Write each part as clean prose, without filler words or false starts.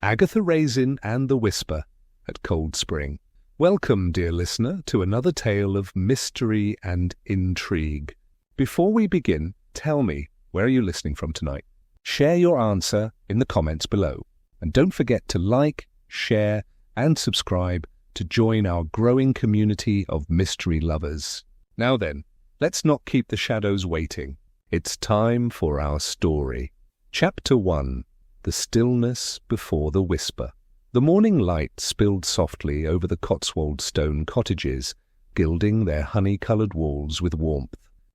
Agatha Raisin and the Whisper at Cold Spring. Welcome, dear listener, to another tale of mystery and intrigue. Before we begin, tell me, where are you listening from tonight? Share your answer in the comments below. And don't forget to like, share, and subscribe to join our growing community of mystery lovers. Now then, let's not keep the shadows waiting. It's time for our story. Chapter 1. The Stillness Before the Whisper. The morning light spilled softly over the Cotswold stone cottages, gilding their honey-coloured walls with warmth.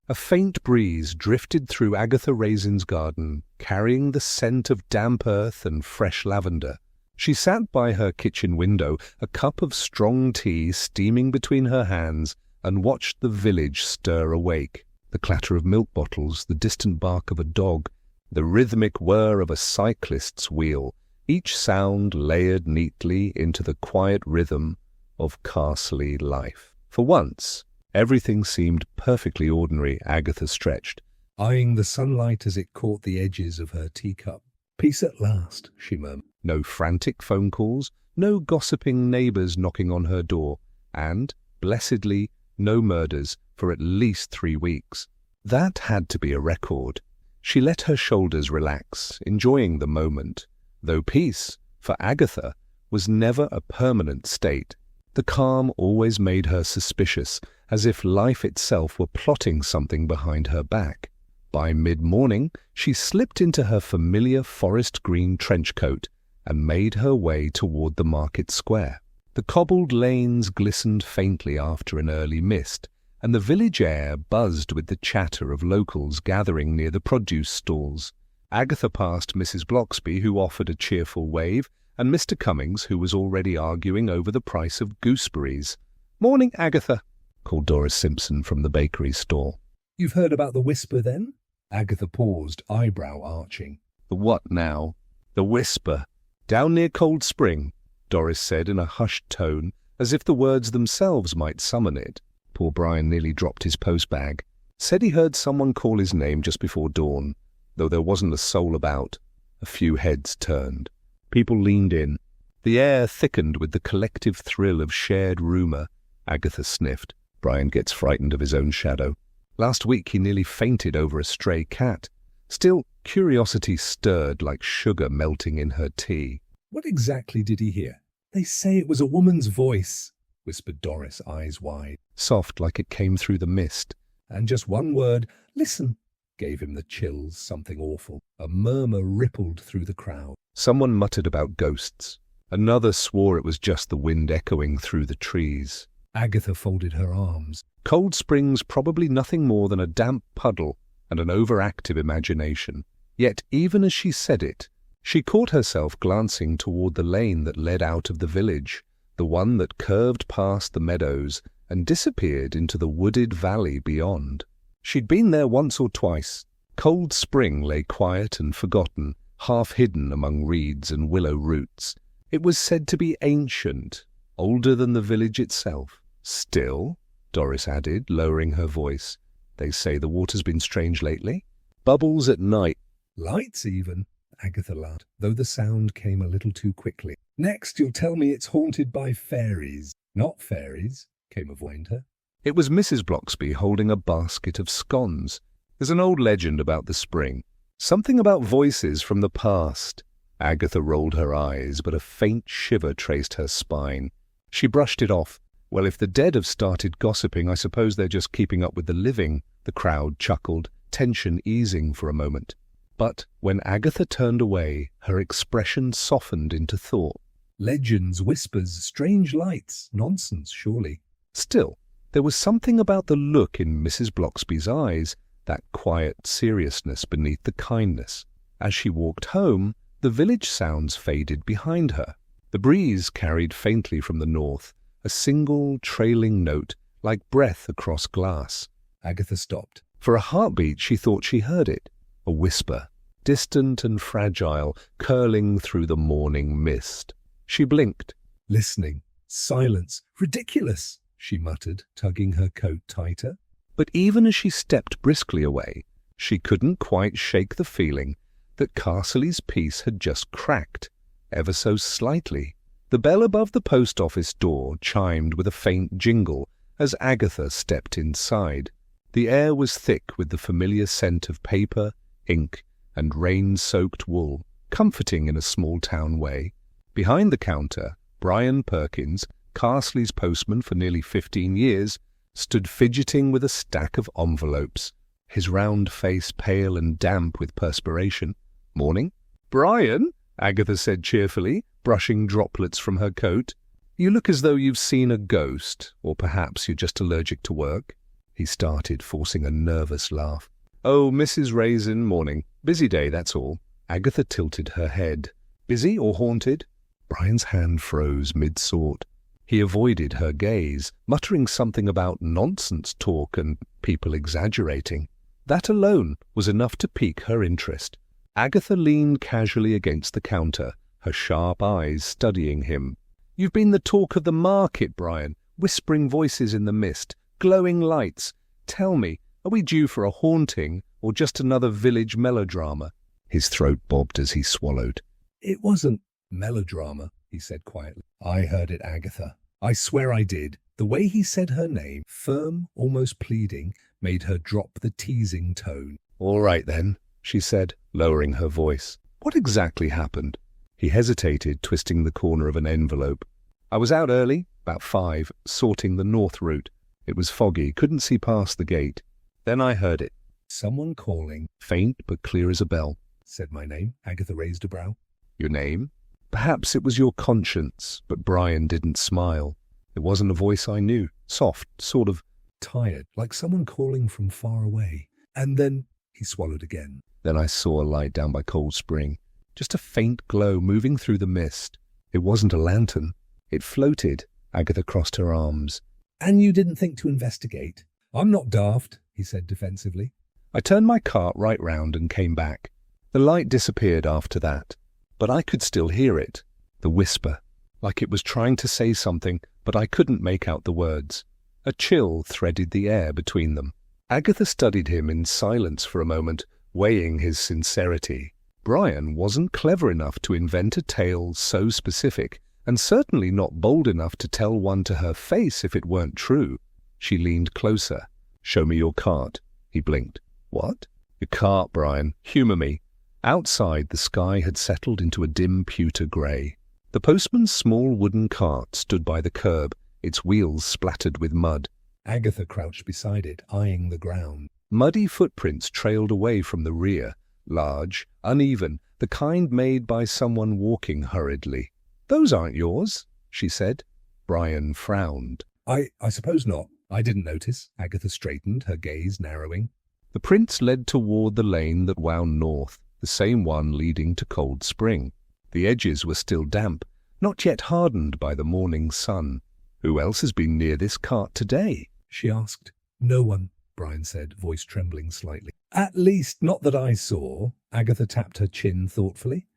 A faint breeze drifted through Agatha Raisin's garden, carrying the scent of damp earth and fresh lavender. She sat by her kitchen window, a cup of strong tea steaming between her hands, and watched the village stir awake. The clatter of milk bottles, the distant bark of a dog, the rhythmic whir of a cyclist's wheel, each sound layered neatly into the quiet rhythm of Castle life. For once, everything seemed perfectly ordinary. Agatha stretched, eyeing the sunlight as it caught the edges of her teacup. Peace at last, she murmured. No frantic phone calls, no gossiping neighbours knocking on her door, and, blessedly, no murders for at least 3 weeks. That had to be a record. She let her shoulders relax, enjoying the moment, though peace, for Agatha, was never a permanent state. The calm always made her suspicious, as if life itself were plotting something behind her back. By mid-morning, she slipped into her familiar forest green trench coat and made her way toward the market square. The cobbled lanes glistened faintly after an early mist, and the village air buzzed with the chatter of locals gathering near the produce stalls. Agatha passed Mrs. Bloxby, who offered a cheerful wave, and Mr. Cummings, who was already arguing over the price of gooseberries. "Morning, Agatha," called Doris Simpson from the bakery stall. "You've heard about the Whisper, then?" Agatha paused, eyebrow arching. "The what now?" "The Whisper. Down near Cold Spring," Doris said in a hushed tone, as if the words themselves might summon it. Poor Brian nearly dropped his post-bag. Said he heard someone call his name just before dawn, though there wasn't a soul about. A few heads turned. People leaned in. The air thickened with the collective thrill of shared rumour. Agatha sniffed. Brian gets frightened of his own shadow. Last week he nearly fainted over a stray cat. Still, curiosity stirred like sugar melting in her tea. "What exactly did he hear?" "They say it was a woman's voice," whispered Doris, eyes wide, soft like it came through the mist. And just one word, "Listen," gave him the chills, something awful. A murmur rippled through the crowd. Someone muttered about ghosts. Another swore it was just the wind echoing through the trees. Agatha folded her arms. Cold Spring's probably nothing more than a damp puddle and an overactive imagination. Yet even as she said it, she caught herself glancing toward the lane that led out of the village, the one that curved past the meadows and disappeared into the wooded valley beyond. She'd been there once or twice. Cold Spring lay quiet and forgotten, half hidden among reeds and willow roots. It was said to be ancient, older than the village itself. "Still," Doris added, lowering her voice, "they say the water's been strange lately. Bubbles at night." "Lights even," Agatha laughed, though the sound came a little too quickly. "Next you'll tell me it's haunted by fairies." "Not fairies," came a voice behind her. It was Mrs. Bloxby holding a basket of scones. There's an old legend about the spring. Something about voices from the past. Agatha rolled her eyes, but a faint shiver traced her spine. She brushed it off. "Well, if the dead have started gossiping, I suppose they're just keeping up with the living." The crowd chuckled, tension easing for a moment. But when Agatha turned away, her expression softened into thought. Legends, whispers, strange lights. Nonsense, surely. Still, there was something about the look in Mrs. Bloxby's eyes, that quiet seriousness beneath the kindness. As she walked home, the village sounds faded behind her. The breeze carried faintly from the north, a single trailing note, like breath across glass. Agatha stopped. For a heartbeat she thought she heard it. A whisper, distant and fragile, curling through the morning mist. She blinked, listening. Silence. Ridiculous, she muttered, tugging her coat tighter. But even as she stepped briskly away, she couldn't quite shake the feeling that Castle's peace had just cracked. ever so slightly. The bell above the post office door chimed with a faint jingle as Agatha stepped inside. The air was thick with the familiar scent of paper, ink, and rain-soaked wool, comforting in a small-town way. Behind the counter, Brian Perkins, Carsley's postman for nearly 15 years, stood fidgeting with a stack of envelopes, his round face pale and damp with perspiration. "Morning." "Brian," Agatha said cheerfully, brushing droplets from her coat. "You look as though you've seen a ghost, or perhaps you're just allergic to work." He started, forcing a nervous laugh. "Oh, Mrs. Raisin, morning. Busy day, that's all." Agatha tilted her head. "Busy or haunted?" Brian's hand froze mid-sort. He avoided her gaze, muttering something about nonsense talk and people exaggerating. That alone was enough to pique her interest. Agatha leaned casually against the counter, her sharp eyes studying him. "You've been the talk of the market, Brian. Whispering voices in the mist, glowing lights. Tell me, are we due for a haunting or just another village melodrama?" His throat bobbed as he swallowed. "It wasn't melodrama," he said quietly. "I heard it, Agatha. I swear I did." The way he said her name, firm, almost pleading, made her drop the teasing tone. "All right then," she said, lowering her voice. "What exactly happened?" He hesitated, twisting the corner of an envelope. "I was out early, about 5, sorting the north route. It was foggy, couldn't see past the gate. Then I heard it. Someone calling, faint but clear as a bell. Said my name." Agatha raised a brow. "Your name?" "Perhaps it was your conscience," but Brian didn't smile. It wasn't a voice I knew, soft, sort of tired, like someone calling from far away. And then he swallowed again. "Then I saw a light down by Cold Spring, just a faint glow moving through the mist. It wasn't a lantern. It floated." Agatha crossed her arms. "And you didn't think to investigate?" "I'm not daft," he said defensively. "I turned my cart right round and came back. The light disappeared after that, but I could still hear it, the whisper, like it was trying to say something, but I couldn't make out the words. A chill threaded the air between them." Agatha studied him in silence for a moment, weighing his sincerity. Brian wasn't clever enough to invent a tale so specific, and certainly not bold enough to tell one to her face if it weren't true. She leaned closer. "Show me your cart." He blinked. "What?" "Your cart, Brian. Humour me." Outside, the sky had settled into a dim pewter grey. The postman's small wooden cart stood by the curb, its wheels splattered with mud. Agatha crouched beside it, eyeing the ground. Muddy footprints trailed away from the rear, large, uneven, the kind made by someone walking hurriedly. "Those aren't yours," she said. Brian frowned. I suppose not. I didn't notice." Agatha straightened, her gaze narrowing. The prints led toward the lane that wound north, the same one leading to Cold Spring. The edges were still damp, not yet hardened by the morning sun. "Who else has been near this cart today?" she asked. "No one," Brian said, voice trembling slightly. "At least, not that I saw." Agatha tapped her chin thoughtfully.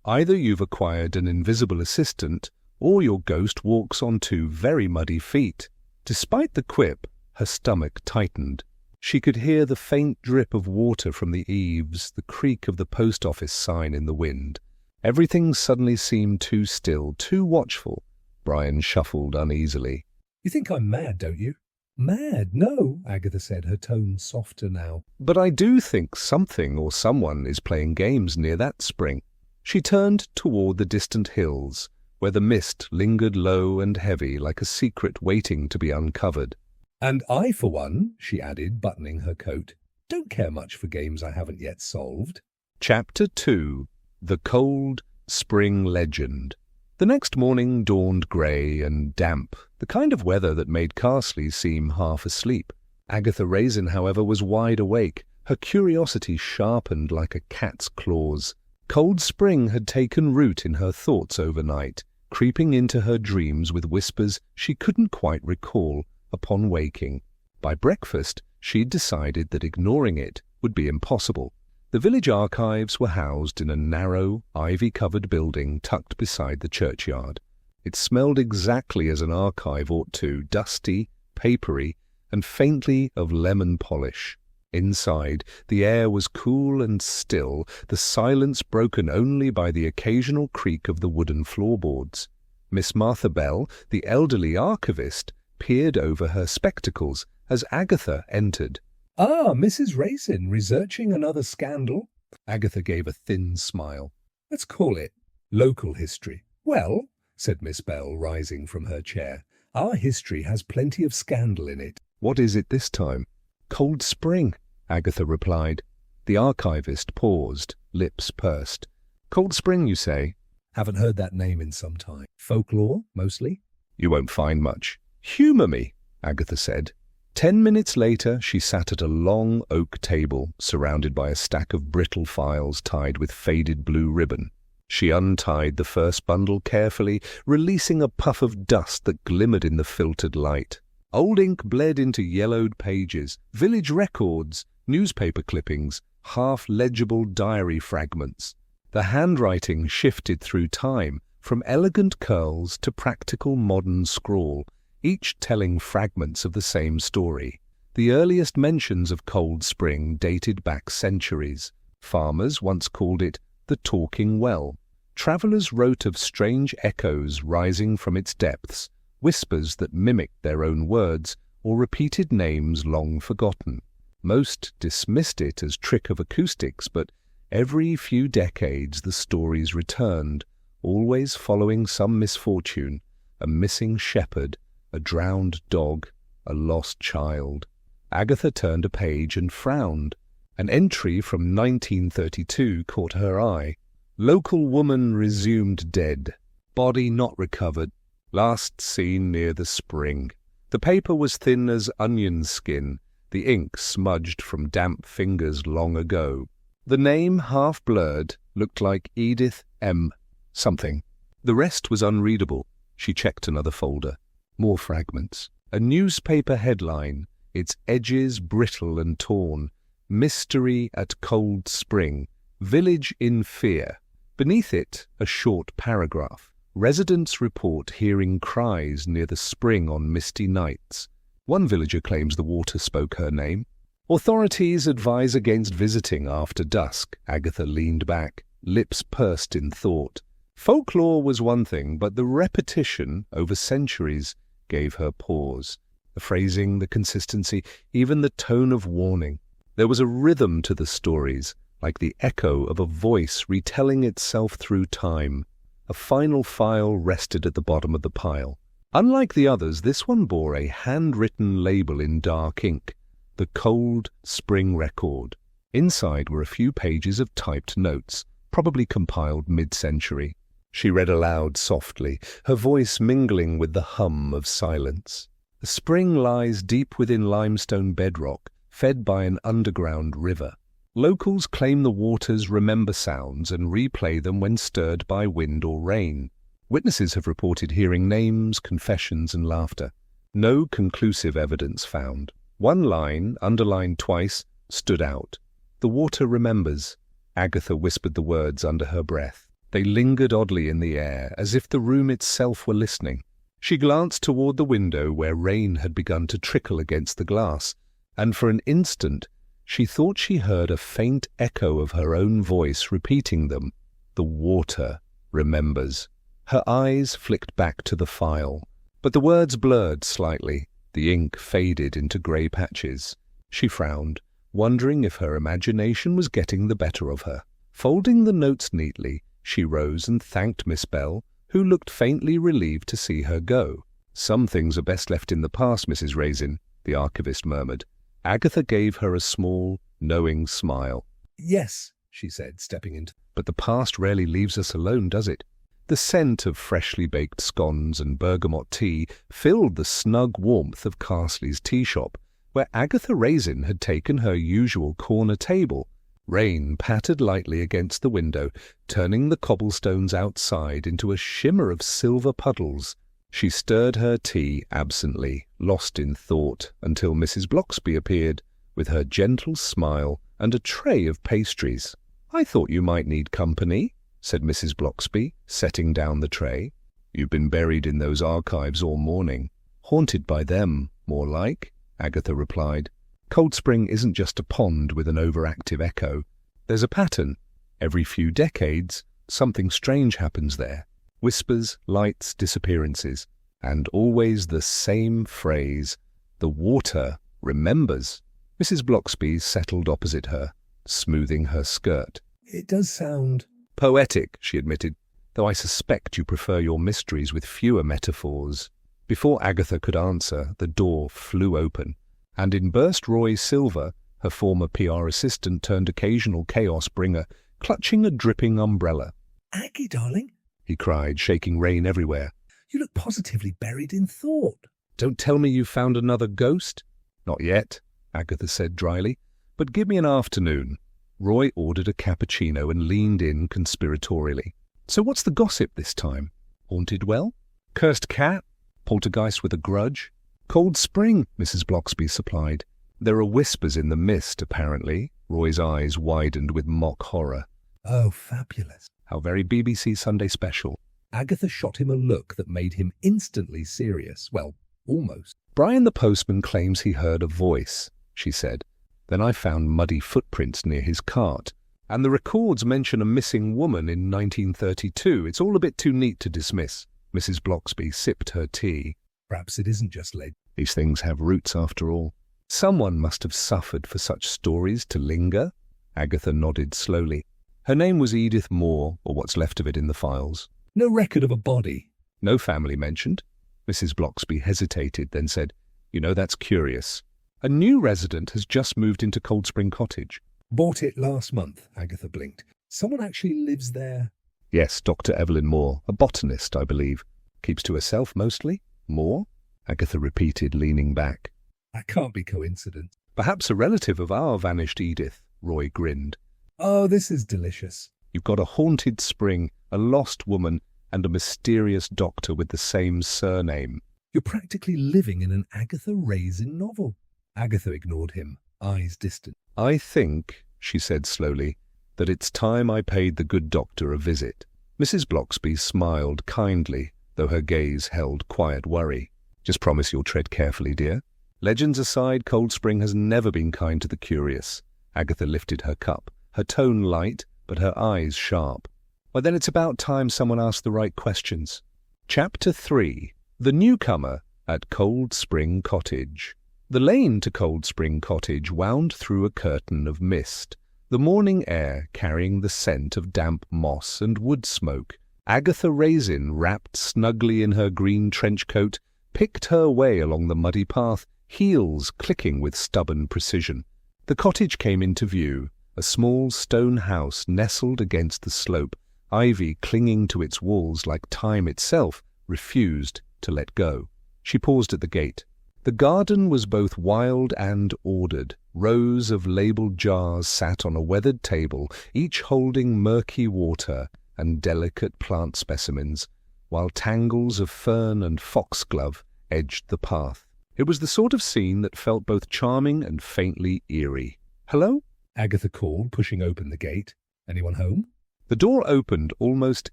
Either you've acquired an invisible assistant, or your ghost walks on 2 very muddy feet." Despite the quip, her stomach tightened. She could hear the faint drip of water from the eaves, the creak of the post office sign in the wind. Everything suddenly seemed too still, too watchful. Brian shuffled uneasily. "You think I'm mad, don't you?" "Mad? No," Agatha said, her tone softer now. "But I do think something or someone is playing games near that spring." She turned toward the distant hills, where the mist lingered low and heavy like a secret waiting to be uncovered. "And I, for one," she added, buttoning her coat, "don't care much for games I haven't yet solved." Chapter 2. The Cold Spring Legend. The next morning dawned grey and damp, the kind of weather that made Carsley seem half asleep. Agatha Raisin, however, was wide awake, her curiosity sharpened like a cat's claws. Cold Spring had taken root in her thoughts overnight, creeping into her dreams with whispers she couldn't quite recall upon waking. By breakfast, she'd decided that ignoring it would be impossible. The village archives were housed in a narrow, ivy-covered building tucked beside the churchyard. It smelled exactly as an archive ought to, dusty, papery, and faintly of lemon polish. Inside, the air was cool and still, the silence broken only by the occasional creak of the wooden floorboards. Miss Martha Bell, the elderly archivist, peered over her spectacles as Agatha entered. "Ah, Mrs. Raisin, researching another scandal?" Agatha gave a thin smile. "Let's call it local history." "Well," said Miss Bell, rising from her chair, "our history has plenty of scandal in it." "What is it this time?" "Cold Spring," Agatha replied. The archivist paused, lips pursed. "Cold Spring, you say?" "Haven't heard that name in some time. Folklore, mostly?" "You won't find much." "Humour me," Agatha said. 10 minutes later, she sat at a long oak table, surrounded by a stack of brittle files tied with faded blue ribbon. She untied the first bundle carefully, releasing a puff of dust that glimmered in the filtered light. Old ink bled into yellowed pages, village records, newspaper clippings, half-legible diary fragments. The handwriting shifted through time, from elegant curls to practical modern scrawl, each telling fragments of the same story. The earliest mentions of Cold Spring dated back centuries. Farmers once called it the Talking Well. Travellers wrote of strange echoes rising from its depths, whispers that mimicked their own words or repeated names long forgotten. Most dismissed it as trick of acoustics, but every few decades the stories returned, always following some misfortune, a missing shepherd, a drowned dog, a lost child. Agatha turned a page and frowned. An entry from 1932 caught her eye. Local woman resumed dead. Body not recovered. Last seen near the spring. The paper was thin as onion skin, the ink smudged from damp fingers long ago. The name, half blurred, looked like Edith M. something. The rest was unreadable. She checked another folder. More fragments. A newspaper headline, its edges brittle and torn. Mystery at Cold Spring. Village in fear. Beneath it, a short paragraph. Residents report hearing cries near the spring on misty nights. One villager claims the water spoke her name. Authorities advise against visiting after dusk. Agatha leaned back, lips pursed in thought. Folklore was one thing, but the repetition over centuries gave her pause. The phrasing, the consistency, even the tone of warning. There was a rhythm to the stories, like the echo of a voice retelling itself through time. A final file rested at the bottom of the pile. Unlike the others, this one bore a handwritten label in dark ink, the Cold Spring Record. Inside were a few pages of typed notes, probably compiled mid-century. She read aloud softly, her voice mingling with the hum of silence. The spring lies deep within limestone bedrock, fed by an underground river. Locals claim the waters remember sounds and replay them when stirred by wind or rain. Witnesses have reported hearing names, confessions, and laughter. No conclusive evidence found. One line, underlined twice, stood out. "The water remembers." Agatha whispered the words under her breath. They lingered oddly in the air, as if the room itself were listening. She glanced toward the window where rain had begun to trickle against the glass, and for an instant she thought she heard a faint echo of her own voice repeating them. "The water remembers." Her eyes flicked back to the file, but the words blurred slightly. The ink faded into grey patches. She frowned, wondering if her imagination was getting the better of her. Folding the notes neatly, she rose and thanked Miss Bell, who looked faintly relieved to see her go. "Some things are best left in the past, Mrs. Raisin," the archivist murmured. Agatha gave her a small, knowing smile. "Yes," she said, stepping into. "But the past rarely leaves us alone, does it?" The scent of freshly baked scones and bergamot tea filled the snug warmth of Carsley's tea shop, where Agatha Raisin had taken her usual corner table. Rain pattered lightly against the window, turning the cobblestones outside into a shimmer of silver puddles. She stirred her tea absently, lost in thought, until Mrs. Bloxby appeared, with her gentle smile and a tray of pastries. "I thought you might need company," said Mrs. Bloxby, setting down the tray. "You've been buried in those archives all morning. Haunted by them, more like," Agatha replied. Cold Spring isn't just a pond with an overactive echo. There's a pattern. Every few decades, something strange happens there. Whispers, lights, disappearances. And always the same phrase. The water remembers. Mrs. Bloxby settled opposite her, smoothing her skirt. It does sound poetic, she admitted, though I suspect you prefer your mysteries with fewer metaphors. Before Agatha could answer, the door flew open, and in burst Roy Silver, her former PR assistant turned occasional chaos bringer, clutching a dripping umbrella. "Aggie, darling," he cried, shaking rain everywhere. "you look positively buried in thought." "Don't tell me you've found another ghost?" "Not yet," Agatha said dryly, "but give me an afternoon." Roy ordered a cappuccino and leaned in conspiratorially. "So what's the gossip this time? Haunted well? Cursed cat? Poltergeist with a grudge?" "Cold Spring," Mrs. Bloxby supplied. "There are whispers in the mist, apparently." Roy's eyes widened with mock horror. "Oh, fabulous." "How very BBC Sunday special." Agatha shot him a look that made him instantly serious. Well, almost. "Brian the postman claims he heard a voice," she said. "Then I found muddy footprints near his cart. And the records mention a missing woman in 1932. It's all a bit too neat to dismiss." Mrs. Bloxby sipped her tea. "Perhaps it isn't just legend. These things have roots after all. Someone must have suffered for such stories to linger." Agatha nodded slowly. "Her name was Edith Moore, or what's left of it in the files." No record of a body." "No family mentioned." Mrs. Bloxby hesitated, then said, "You know, that's curious. A new resident has just moved into Cold Spring Cottage." "Bought it last month," Agatha blinked. "Someone actually lives there?" "Yes, Dr. Evelyn Moore, a botanist, I believe. Keeps to herself mostly." "Moore?" Agatha repeated, leaning back. "That can't be coincidence." "Perhaps a relative of our vanished Edith," Roy grinned. "Oh, this is delicious." "You've got a haunted spring, a lost woman, and a mysterious doctor with the same surname." "You're practically living in an Agatha Raisin novel." Agatha ignored him, eyes distant. "I think," she said slowly, "that it's time I paid the good doctor a visit." Mrs. Bloxby smiled kindly, though her gaze held quiet worry. "Just promise you'll tread carefully, dear." Legends aside, Cold Spring has never been kind to the curious. Agatha lifted her cup, her tone light, but her eyes sharp. "Well, then it's about time someone asked the right questions." Chapter 3. The Newcomer at Cold Spring Cottage. The lane to Cold Spring Cottage wound through a curtain of mist, the morning air carrying the scent of damp moss and wood smoke. Agatha Raisin, wrapped snugly in her green trench coat, picked her way along the muddy path, heels clicking with stubborn precision. The cottage came into view, a small stone house nestled against the slope, ivy clinging to its walls like time itself refused to let go. She paused at the gate. The garden was both wild and ordered. Rows of labelled jars sat on a weathered table, each holding murky water and delicate plant specimens, while tangles of fern and foxglove edged the path. It was the sort of scene that felt both charming and faintly eerie. "Hello?" Agatha called, pushing open the gate. "Anyone home?" The door opened almost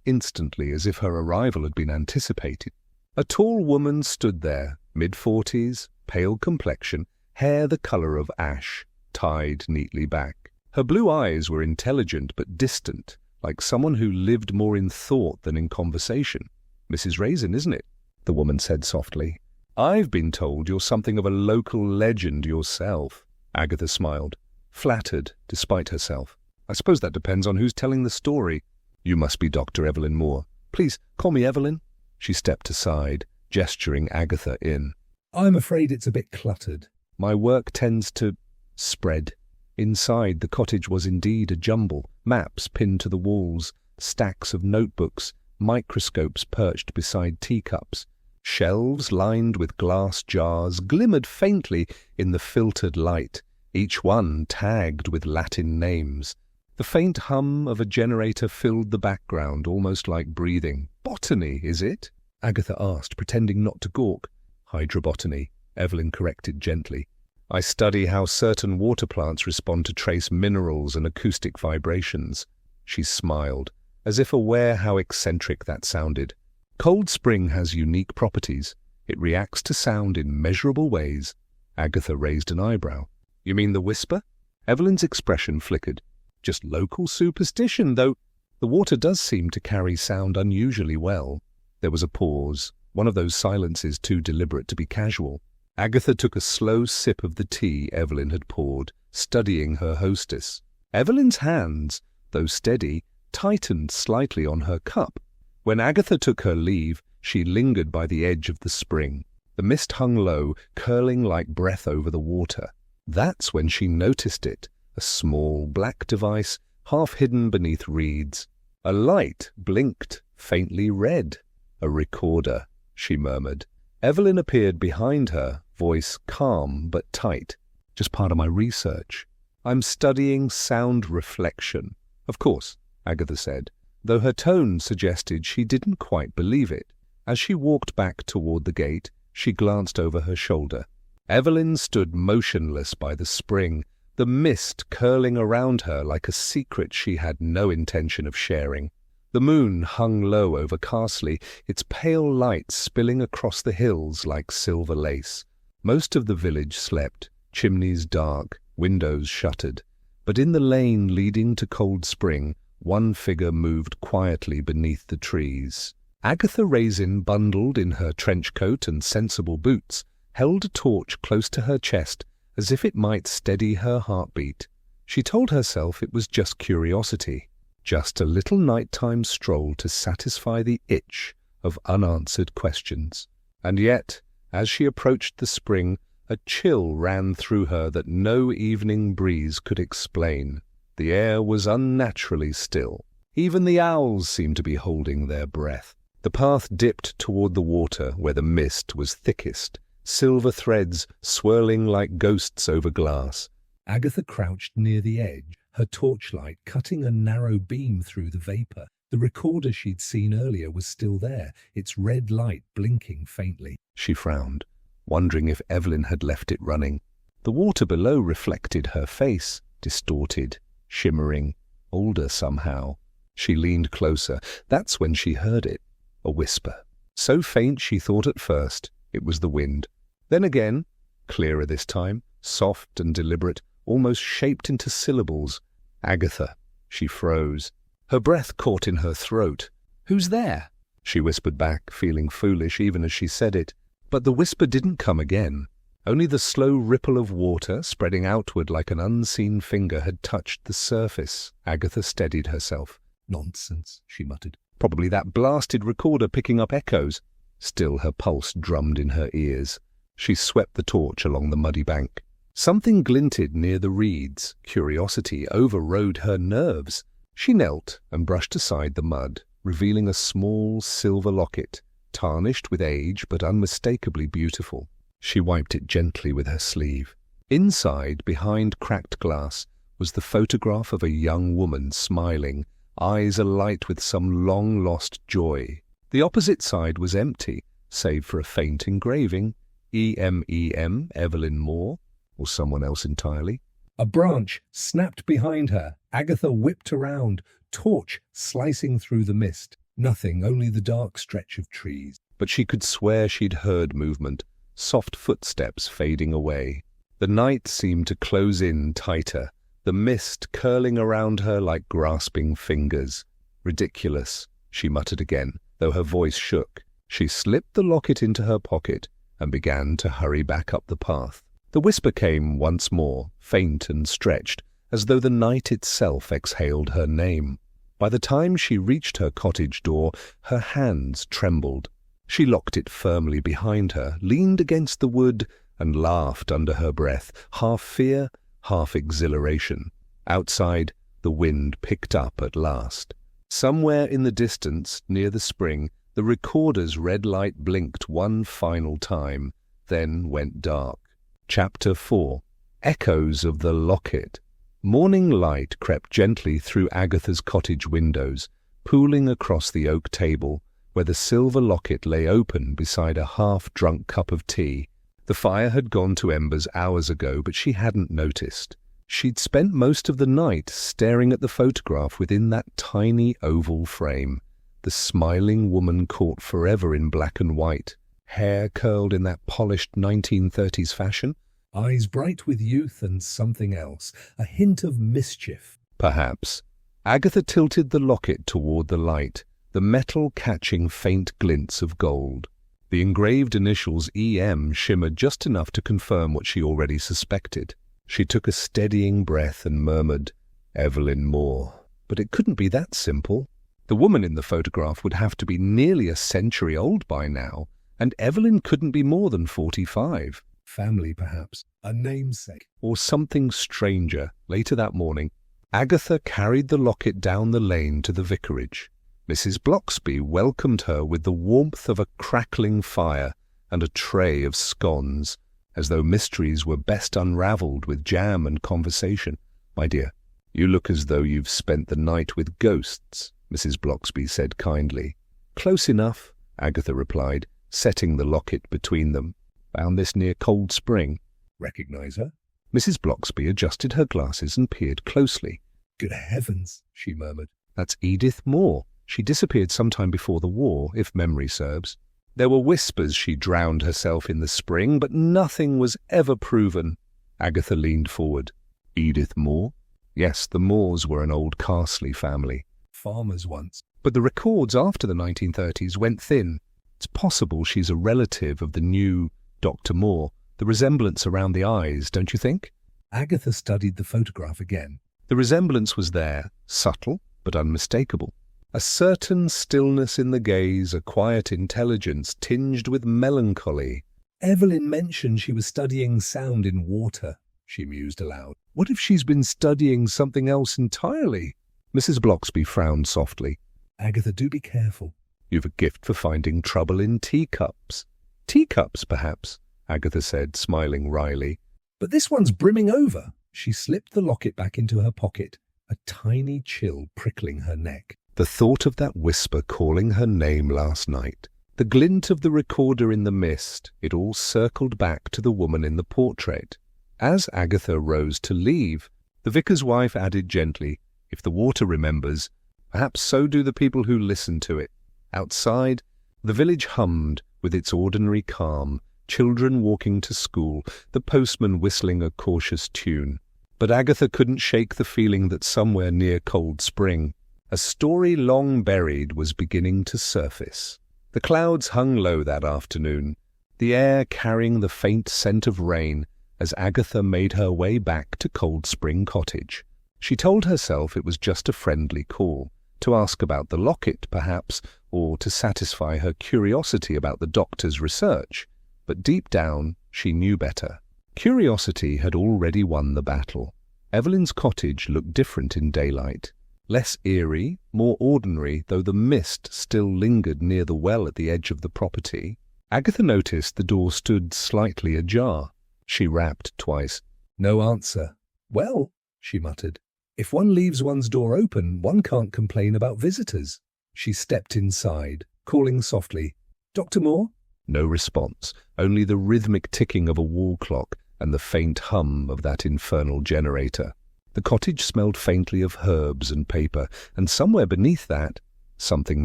instantly, as if her arrival had been anticipated. A tall woman stood there, mid-40s, pale complexion, hair the colour of ash, tied neatly back. Her blue eyes were intelligent but distant, like someone who lived more in thought than in conversation. "Mrs. Raisin, isn't it?" the woman said softly. "I've been told you're something of a local legend yourself." Agatha smiled, flattered despite herself. "I suppose that depends on who's telling the story." "You must be Dr. Evelyn Moore. Please, call me Evelyn." She stepped aside, gesturing Agatha in. "I'm afraid it's a bit cluttered." "My work tends to spread." Inside, the cottage was indeed a jumble. Maps pinned to the walls, stacks of notebooks, microscopes perched beside teacups. Shelves lined with glass jars glimmered faintly in the filtered light, each one tagged with Latin names. The faint hum of a generator filled the background, almost like breathing. "Botany, is it?" Agatha asked, pretending not to gawk. "Hydrobotany," Evelyn corrected gently. "I study how certain water plants respond to trace minerals and acoustic vibrations." She smiled, as if aware how eccentric that sounded. "Cold Spring has unique properties. It reacts to sound in measurable ways." Agatha raised an eyebrow. You mean the whisper? Evelyn's expression flickered. Just local superstition, though the water does seem to carry sound unusually well. There was a pause, one of those silences too deliberate to be casual. Agatha took a slow sip of the tea Evelyn had poured, studying her hostess. Evelyn's hands, though steady, tightened slightly on her cup. When Agatha took her leave, she lingered by the edge of the spring. The mist hung low, curling like breath over the water. That's when she noticed it, a small black device, half hidden beneath reeds. A light blinked, faintly red. A recorder, she murmured. Evelyn appeared behind her, voice calm but tight. Just part of my research. I'm studying sound reflection. Of course, Agatha said, though her tone suggested she didn't quite believe it. As she walked back toward the gate, she glanced over her shoulder. Evelyn stood motionless by the spring, the mist curling around her like a secret she had no intention of sharing. The moon hung low over Carsley, its pale light spilling across the hills like silver lace. Most of the village slept, chimneys dark, windows shuttered. But in the lane leading to Cold Spring, one figure moved quietly beneath the trees. Agatha Raisin, bundled in her trench coat and sensible boots, held a torch close to her chest as if it might steady her heartbeat. She told herself it was just curiosity, just a little nighttime stroll to satisfy the itch of unanswered questions. And yet, as she approached the spring, a chill ran through her that no evening breeze could explain. The air was unnaturally still. Even the owls seemed to be holding their breath. The path dipped toward the water where the mist was thickest, silver threads swirling like ghosts over glass. Agatha crouched near the edge, her torchlight cutting a narrow beam through the vapor. The recorder she'd seen earlier was still there, its red light blinking faintly. She frowned, wondering if Evelyn had left it running. The water below reflected her face, distorted, shimmering, older somehow. She leaned closer. That's when she heard it. A whisper. So faint she thought at first it was the wind. Then again, clearer this time, soft and deliberate, almost shaped into syllables. Agatha. She froze. Her breath caught in her throat. "Who's there?" she whispered back, feeling foolish even as she said it. But the whisper didn't come again. Only the slow ripple of water, spreading outward like an unseen finger, had touched the surface. Agatha steadied herself. "Nonsense," she muttered. Probably that blasted recorder picking up echoes. Still her pulse drummed in her ears. She swept the torch along the muddy bank. Something glinted near the reeds. Curiosity overrode her nerves. She knelt and brushed aside the mud, revealing a small silver locket, tarnished with age but unmistakably beautiful. She wiped it gently with her sleeve. Inside, behind cracked glass, was the photograph of a young woman smiling, eyes alight with some long-lost joy. The opposite side was empty, save for a faint engraving, E.M.E.M. Evelyn Moore, or someone else entirely. A branch snapped behind her. Agatha whipped around, torch slicing through the mist. Nothing, only the dark stretch of trees. But she could swear she'd heard movement, soft footsteps fading away. The night seemed to close in tighter, the mist curling around her like grasping fingers. "Ridiculous," she muttered again, though her voice shook. She slipped the locket into her pocket and began to hurry back up the path. The whisper came once more, faint and stretched, as though the night itself exhaled her name. By the time she reached her cottage door, her hands trembled. She locked it firmly behind her, leaned against the wood, and laughed under her breath, half fear, half exhilaration. Outside, the wind picked up at last. Somewhere in the distance, near the spring, the recorder's red light blinked one final time, then went dark. Chapter 4. Echoes of the Locket. Morning light crept gently through Agatha's cottage windows, pooling across the oak table, where the silver locket lay open beside a half-drunk cup of tea. The fire had gone to embers hours ago, but she hadn't noticed. She'd spent most of the night staring at the photograph within that tiny oval frame. The smiling woman caught forever in black and white, hair curled in that polished 1930s fashion. eyes bright with youth and something else, a hint of mischief. Perhaps. Agatha tilted the locket toward the light, the metal catching faint glints of gold. The engraved initials EM shimmered just enough to confirm what she already suspected. She took a steadying breath and murmured, "Evelyn Moore." But it couldn't be that simple. The woman in the photograph would have to be nearly a century old by now, and Evelyn couldn't be more than 45. Family, perhaps. A namesake. Or something stranger. Later that morning, Agatha carried the locket down the lane to the vicarage. Mrs. Bloxby welcomed her with the warmth of a crackling fire and a tray of scones, as though mysteries were best unravelled with jam and conversation. "My dear, you look as though you've spent the night with ghosts," Mrs. Bloxby said kindly. "Close enough," Agatha replied, setting the locket between them. "Found this near Cold Spring." Recognize her? Mrs. Bloxby adjusted her glasses and peered closely. Good heavens, she murmured. "That's Edith Moore. She disappeared sometime before the war, if memory serves. There were whispers she drowned herself in the spring, but nothing was ever proven." Agatha leaned forward. "Edith Moore?" "Yes, the Moores were an old Carsley family. Farmers once. But the records after the 1930s went thin. It's possible she's a relative of the new Dr. Moore. The resemblance around the eyes, don't you think?" Agatha studied the photograph again. The resemblance was there, subtle but unmistakable. A certain stillness in the gaze, a quiet intelligence tinged with melancholy. Evelyn mentioned she was studying sound in water, she mused aloud. What if she's been studying something else entirely? Mrs. Bloxby frowned softly. Agatha, do be careful. You've a gift for finding trouble in teacups. Teacups, perhaps, Agatha said, smiling wryly. But this one's brimming over. She slipped the locket back into her pocket, a tiny chill prickling her neck. The thought of that whisper calling her name last night, the glint of the recorder in the mist, it all circled back to the woman in the portrait. As Agatha rose to leave, the vicar's wife added gently, "If the water remembers, perhaps so do the people who listen to it." Outside, the village hummed with its ordinary calm, children walking to school, the postman whistling a cautious tune. But Agatha couldn't shake the feeling that somewhere near Cold Spring, a story long buried was beginning to surface. The clouds hung low that afternoon, the air carrying the faint scent of rain as Agatha made her way back to Cold Spring Cottage. She told herself it was just a friendly call, to ask about the locket, perhaps, or to satisfy her curiosity about the doctor's research. But deep down, she knew better. Curiosity had already won the battle. Evelyn's cottage looked different in daylight. Less eerie, more ordinary, though the mist still lingered near the well at the edge of the property. Agatha noticed the door stood slightly ajar. She rapped twice. No answer. Well, she muttered, if one leaves one's door open, one can't complain about visitors. She stepped inside, calling softly, "Dr. Moore?" No response, only the rhythmic ticking of a wall clock and the faint hum of that infernal generator. The cottage smelled faintly of herbs and paper, and somewhere beneath that, something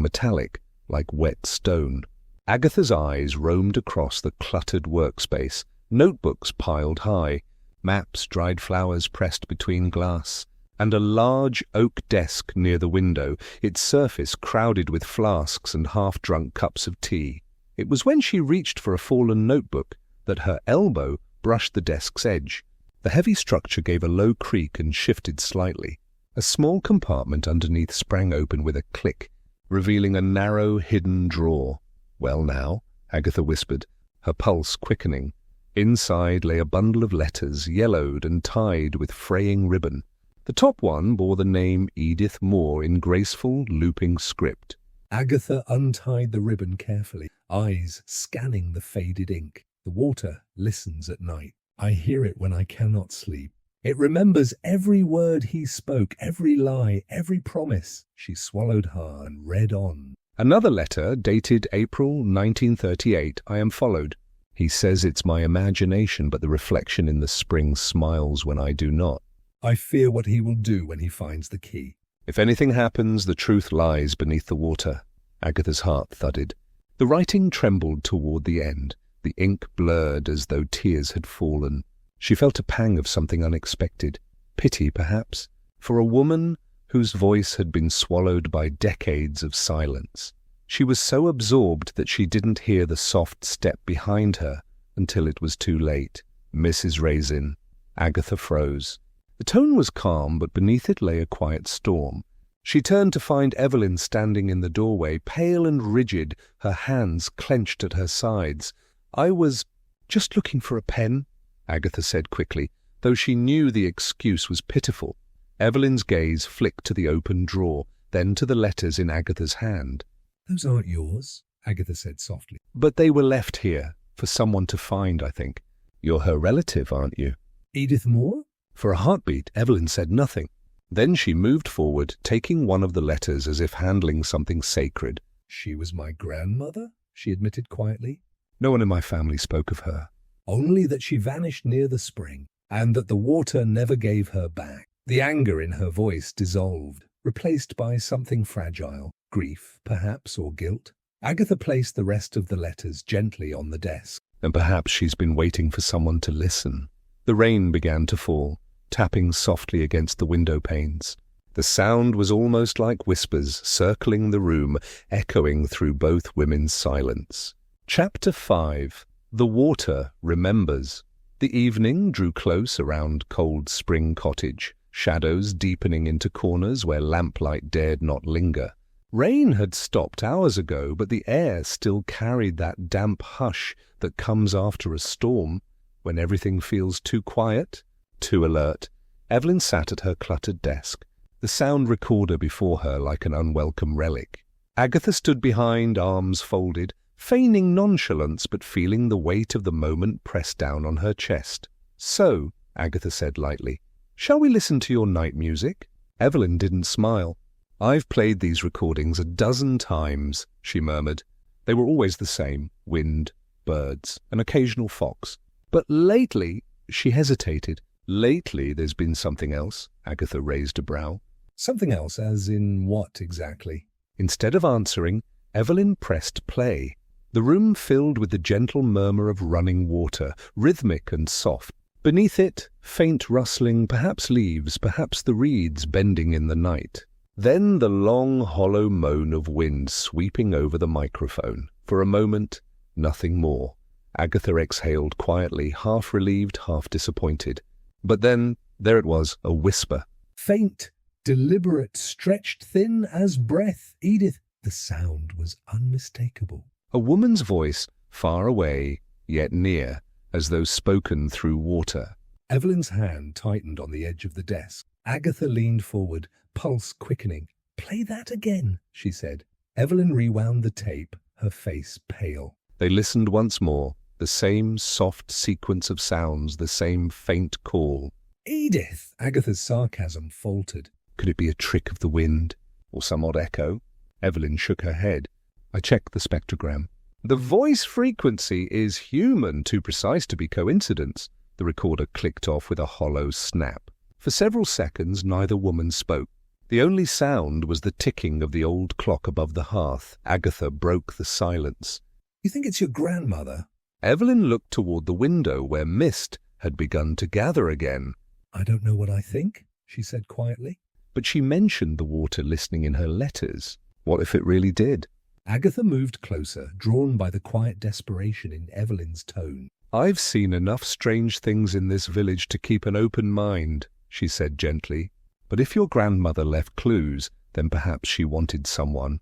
metallic, like wet stone. Agatha's eyes roamed across the cluttered workspace, notebooks piled high, maps, dried flowers pressed between glass, and a large oak desk near the window, its surface crowded with flasks and half-drunk cups of tea. It was when she reached for a fallen notebook that her elbow brushed the desk's edge. The heavy structure gave a low creak and shifted slightly. A small compartment underneath sprang open with a click, revealing a narrow, hidden drawer. "Well now," Agatha whispered, her pulse quickening. Inside lay a bundle of letters, yellowed and tied with fraying ribbon. The top one bore the name Edith Moore in graceful, looping script. Agatha untied the ribbon carefully, eyes scanning the faded ink. The water listens at night. I hear it when I cannot sleep. It remembers every word he spoke, every lie, every promise. She swallowed hard and read on. Another letter, dated April 1938, I am followed. He says it's my imagination, but the reflection in the spring smiles when I do not. I fear what he will do when he finds the key. If anything happens, the truth lies beneath the water. Agatha's heart thudded. The writing trembled toward the end. The ink blurred as though tears had fallen. She felt a pang of something unexpected, pity perhaps, for a woman whose voice had been swallowed by decades of silence. She was so absorbed that she didn't hear the soft step behind her until it was too late. Mrs. Raisin. Agatha froze. The tone was calm, but beneath it lay a quiet storm. She turned to find Evelyn standing in the doorway, pale and rigid, her hands clenched at her sides. "I was just looking for a pen," Agatha said quickly, though she knew the excuse was pitiful. Evelyn's gaze flicked to the open drawer, then to the letters in Agatha's hand. "Those aren't yours," Agatha said softly. "But they were left here, for someone to find, I think. You're her relative, aren't you?" "Edith Moore?" For a heartbeat, Evelyn said nothing. Then she moved forward, taking one of the letters as if handling something sacred. "She was my grandmother," she admitted quietly. "No one in my family spoke of her." "Only that she vanished near the spring, and that the water never gave her back." The anger in her voice dissolved, replaced by something fragile, grief, perhaps, or guilt. Agatha placed the rest of the letters gently on the desk. "And perhaps she's been waiting for someone to listen." The rain began to fall, tapping softly against the window panes. The sound was almost like whispers circling the room, echoing through both women's silence. Chapter 5. The Water Remembers. The evening drew close around Cold Spring Cottage, shadows deepening into corners where lamplight dared not linger. Rain had stopped hours ago, but the air still carried that damp hush that comes after a storm, when everything feels too quiet, too alert. Evelyn sat at her cluttered desk, the sound recorder before her like an unwelcome relic. Agatha stood behind, arms folded, feigning nonchalance but feeling the weight of the moment pressed down on her chest. "So," Agatha said lightly, "shall we listen to your night music?" Evelyn didn't smile. "I've played these recordings a dozen times," she murmured. They were always the same: wind, birds, an occasional fox. "But lately," she hesitated. "Lately there's been something else." Agatha raised a brow. "Something else, as in what exactly?" Instead of answering, Evelyn pressed play. The room filled with the gentle murmur of running water, rhythmic and soft. Beneath it, faint rustling, perhaps leaves, perhaps the reeds bending in the night. Then the long, hollow moan of wind sweeping over the microphone. For a moment, nothing more. Agatha exhaled quietly, half relieved, half disappointed. But then, there it was, a whisper. "Faint, deliberate, stretched thin as breath, Edith." The sound was unmistakable. A woman's voice, far away, yet near, as though spoken through water. Evelyn's hand tightened on the edge of the desk. Agatha leaned forward, pulse quickening. "Play that again," she said. Evelyn rewound the tape, her face pale. They listened once more, the same soft sequence of sounds, the same faint call. "Edith!" Agatha's sarcasm faltered. Could it be a trick of the wind, or some odd echo? Evelyn shook her head. I checked the spectrogram. "The voice frequency is human, too precise to be coincidence." The recorder clicked off with a hollow snap. For several seconds neither woman spoke. The only sound was the ticking of the old clock above the hearth. Agatha broke the silence. "You think it's your grandmother?" Evelyn looked toward the window where mist had begun to gather again. "I don't know what I think," she said quietly. But she mentioned the water listening in her letters. What if it really did? Agatha moved closer, drawn by the quiet desperation in Evelyn's tone. "I've seen enough strange things in this village to keep an open mind," she said gently. "But if your grandmother left clues, then perhaps she wanted someone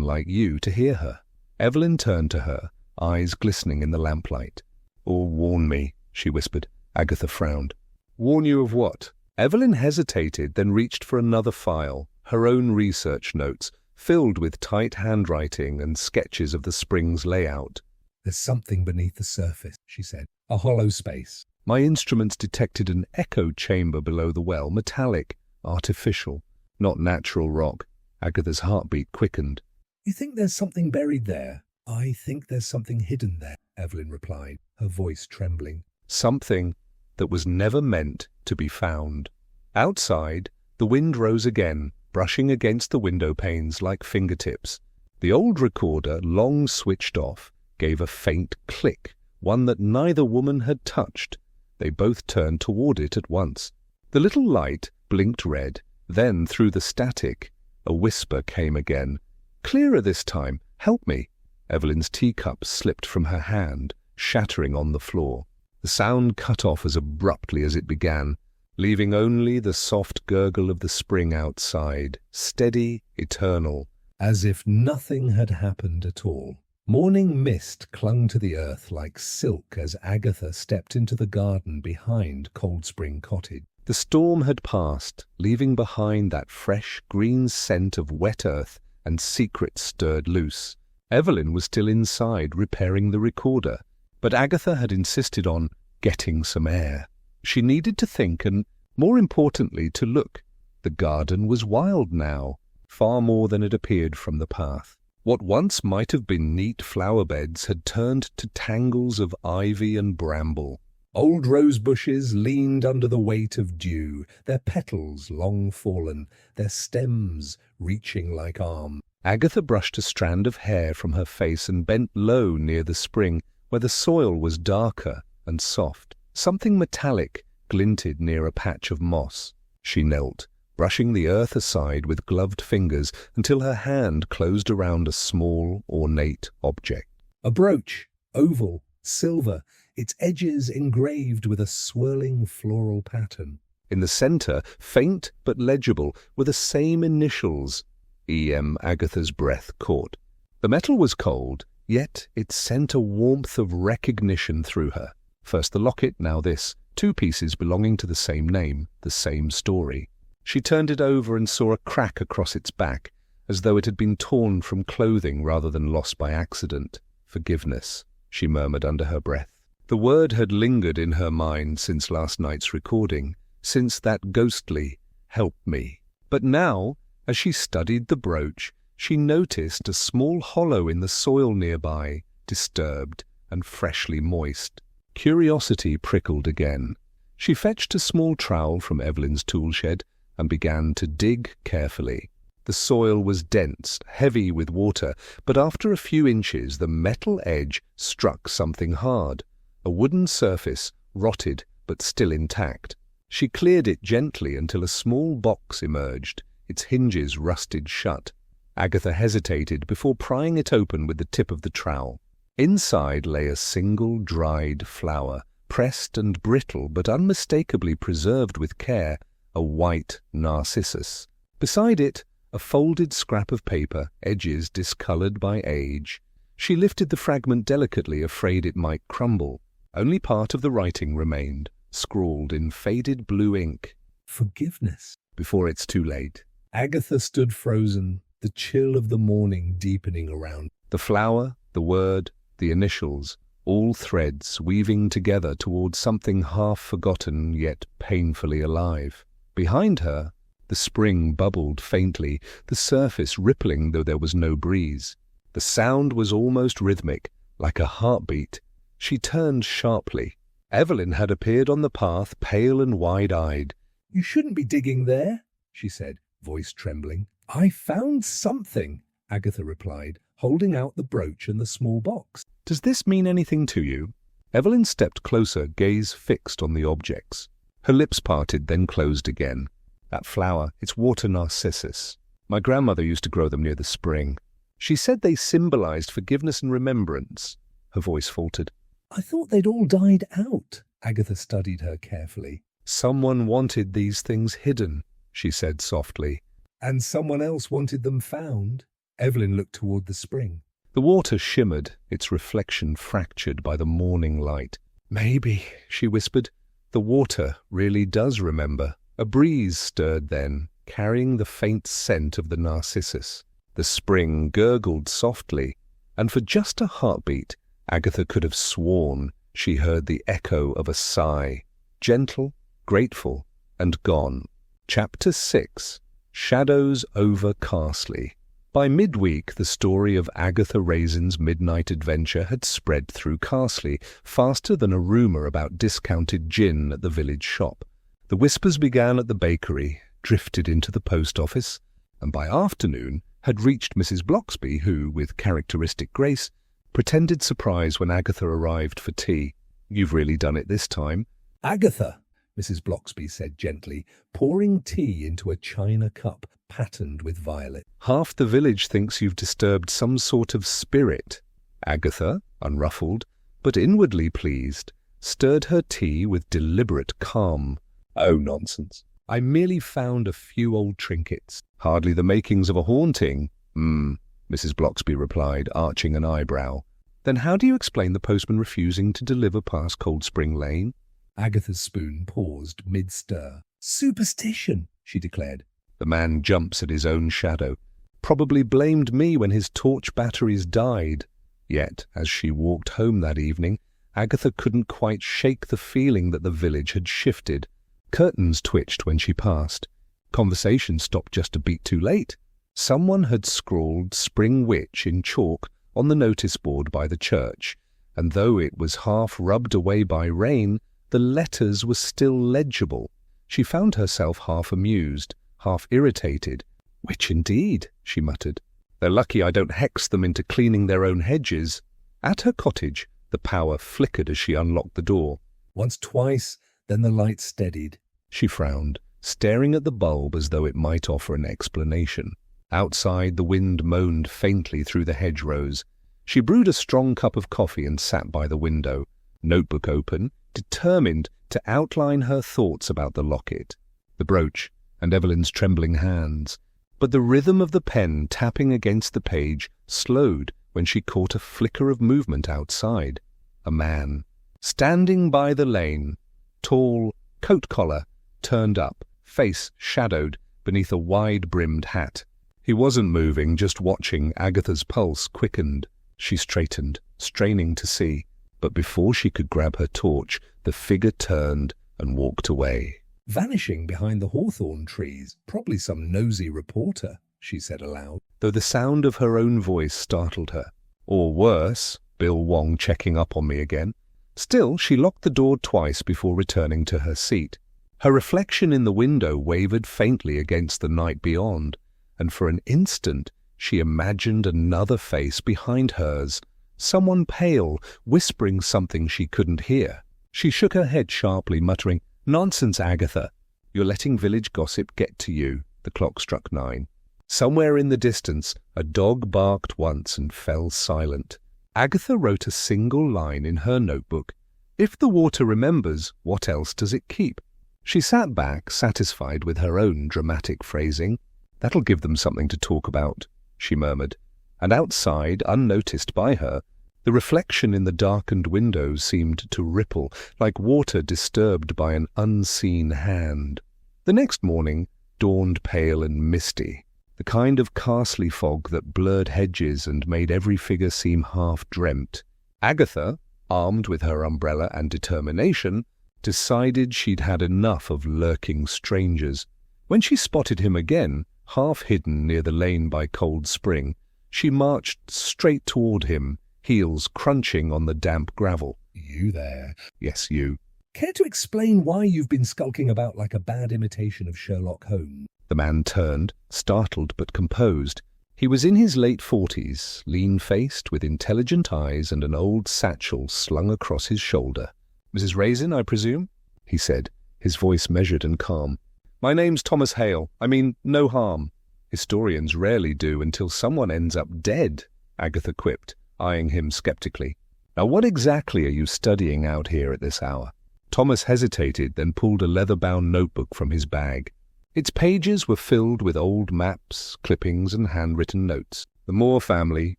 like you, to hear her." Evelyn turned to her, eyes glistening in the lamplight. "Or warn me," she whispered. Agatha frowned. "Warn you of what?" Evelyn hesitated, then reached for another file, her own research notes, filled with tight handwriting and sketches of the spring's layout. "There's something beneath the surface," she said. "A hollow space." My instruments detected an echo chamber below the well, metallic, artificial, not natural rock. Agatha's heartbeat quickened. "You think there's something buried there?" "I think there's something hidden there," Evelyn replied, her voice trembling. Something that was never meant to be found. Outside, the wind rose again, brushing against the window panes like fingertips. The old recorder, long switched off, gave a faint click, one that neither woman had touched. They both turned toward it at once. The little light blinked red. Then, through the static, a whisper came again. Clearer this time. Help me. Evelyn's teacup slipped from her hand, shattering on the floor. The sound cut off as abruptly as it began, leaving only the soft gurgle of the spring outside, steady, eternal, as if nothing had happened at all. Morning mist clung to the earth like silk as Agatha stepped into the garden behind Cold Spring Cottage. The storm had passed, leaving behind that fresh, green scent of wet earth and secrets stirred loose. Evelyn was still inside repairing the recorder, but Agatha had insisted on getting some air. She needed to think and, more importantly, to look. The garden was wild now, far more than it appeared from the path. What once might have been neat flower beds had turned to tangles of ivy and bramble. Old rose bushes leaned under the weight of dew, their petals long fallen, their stems reaching like arms. Agatha brushed a strand of hair from her face and bent low near the spring, where the soil was darker and soft. Something metallic glinted near a patch of moss. She knelt, brushing the earth aside with gloved fingers until her hand closed around a small, ornate object. A brooch, oval, silver, its edges engraved with a swirling floral pattern. In the center, faint but legible, were the same initials. E.M. Agatha's breath caught. The metal was cold, yet it sent a warmth of recognition through her. First the locket, now this, 2 pieces belonging to the same name, the same story. She turned it over and saw a crack across its back, as though it had been torn from clothing rather than lost by accident. Forgiveness, she murmured under her breath. The word had lingered in her mind since last night's recording, since that ghostly, "help me." But now, as she studied the brooch, she noticed a small hollow in the soil nearby, disturbed and freshly moist. Curiosity prickled again. She fetched a small trowel from Evelyn's tool shed and began to dig carefully. The soil was dense, heavy with water, but after a few inches the metal edge struck something hard. A wooden surface, rotted but still intact. She cleared it gently until a small box emerged, its hinges rusted shut. Agatha hesitated before prying it open with the tip of the trowel. Inside lay a single dried flower, pressed and brittle but unmistakably preserved with care, a white narcissus. Beside it, a folded scrap of paper, edges discoloured by age. She lifted the fragment delicately, afraid it might crumble. Only part of the writing remained, scrawled in faded blue ink. Forgiveness. Before it's too late. Agatha stood frozen, the chill of the morning deepening around. The flower, the word, the initials, all threads weaving together towards something half-forgotten yet painfully alive. Behind her, the spring bubbled faintly, the surface rippling though there was no breeze. The sound was almost rhythmic, like a heartbeat. She turned sharply. Evelyn had appeared on the path, pale and wide-eyed. "You shouldn't be digging there," she said, voice trembling. "I found something," Agatha replied, holding out the brooch and the small box. "Does this mean anything to you?" Evelyn stepped closer, gaze fixed on the objects. Her lips parted, then closed again. "That flower, it's water narcissus. My grandmother used to grow them near the spring. She said they symbolized forgiveness and remembrance." Her voice faltered. "I thought they'd all died out." Agatha studied her carefully. "Someone wanted these things hidden," she said softly. "And someone else wanted them found." Evelyn looked toward the spring. The water shimmered, its reflection fractured by the morning light. "Maybe," she whispered, "the water really does remember." A breeze stirred then, carrying the faint scent of the narcissus. The spring gurgled softly, and for just a heartbeat, Agatha could have sworn she heard the echo of a sigh, gentle, grateful, and gone. Chapter 6. Shadows over Carsley. By midweek, the story of Agatha Raisin's midnight adventure had spread through Carsley faster than a rumour about discounted gin at the village shop. The whispers began at the bakery, drifted into the post office, and by afternoon had reached Mrs. Bloxby, who, with characteristic grace, pretended surprise when Agatha arrived for tea. "You've really done it this time." Agatha, Mrs. Blocksby said gently, pouring tea into a china cup patterned with violet. Half the village thinks you've disturbed some sort of spirit. Agatha, unruffled, but inwardly pleased, stirred her tea with deliberate calm. Oh, nonsense. I merely found a few old trinkets. Hardly the makings of a haunting. Mrs. Blocksby replied, arching an eyebrow. Then how do you explain the postman refusing to deliver past Cold Spring Lane? Agatha's spoon paused mid-stir. Superstition, she declared. The man jumps at his own shadow. Probably blamed me when his torch batteries died. Yet, as she walked home that evening, Agatha couldn't quite shake the feeling that the village had shifted. Curtains twitched when she passed. Conversation stopped just a beat too late. Someone had scrawled Spring Witch in chalk on the notice board by the church, and though it was half rubbed away by rain, the letters were still legible. She found herself half amused, half irritated. Witch indeed, she muttered. They're lucky I don't hex them into cleaning their own hedges. At her cottage, the power flickered as she unlocked the door. Once, twice, then the light steadied. She frowned, staring at the bulb as though it might offer an explanation. Outside, the wind moaned faintly through the hedgerows. She brewed a strong cup of coffee and sat by the window, notebook open, determined to outline her thoughts about the locket, the brooch, and Evelyn's trembling hands. But the rhythm of the pen tapping against the page slowed when she caught a flicker of movement outside. A man, standing by the lane, tall, coat collar turned up, face shadowed beneath a wide-brimmed hat. He wasn't moving, just watching. Agatha's pulse quickened. She straightened, straining to see, but before she could grab her torch, the figure turned and walked away. Vanishing behind the hawthorn trees, probably some nosy reporter, she said aloud, though the sound of her own voice startled her. Or worse, Bill Wong checking up on me again. Still, she locked the door twice before returning to her seat. Her reflection in the window wavered faintly against the night beyond, and for an instant she imagined another face behind hers, someone pale, whispering something she couldn't hear. She shook her head sharply, muttering, "Nonsense, Agatha. You're letting village gossip get to you." The clock struck 9. Somewhere in the distance, a dog barked once and fell silent. Agatha wrote a single line in her notebook. If the water remembers, what else does it keep? She sat back, satisfied with her own dramatic phrasing. That'll give them something to talk about, she murmured. And outside, unnoticed by her, the reflection in the darkened window seemed to ripple, like water disturbed by an unseen hand. The next morning dawned pale and misty, the kind of ghastly fog that blurred hedges and made every figure seem half-dreamt. Agatha, armed with her umbrella and determination, decided she'd had enough of lurking strangers. When she spotted him again, half hidden near the lane by Cold Spring, she marched straight toward him, heels crunching on the damp gravel. "You there?" "Yes, you." "Care to explain why you've been skulking about like a bad imitation of Sherlock Holmes?" The man turned, startled but composed. He was in his late 40s, lean-faced, with intelligent eyes and an old satchel slung across his shoulder. "Mrs. Raisin, I presume?" he said, his voice measured and calm. "My name's Thomas Hale. I mean, no harm." "Historians rarely do until someone ends up dead," Agatha quipped, eyeing him skeptically. "Now what exactly are you studying out here at this hour?" Thomas hesitated, then pulled a leather-bound notebook from his bag. Its pages were filled with old maps, clippings, and handwritten notes. "The Moore family,"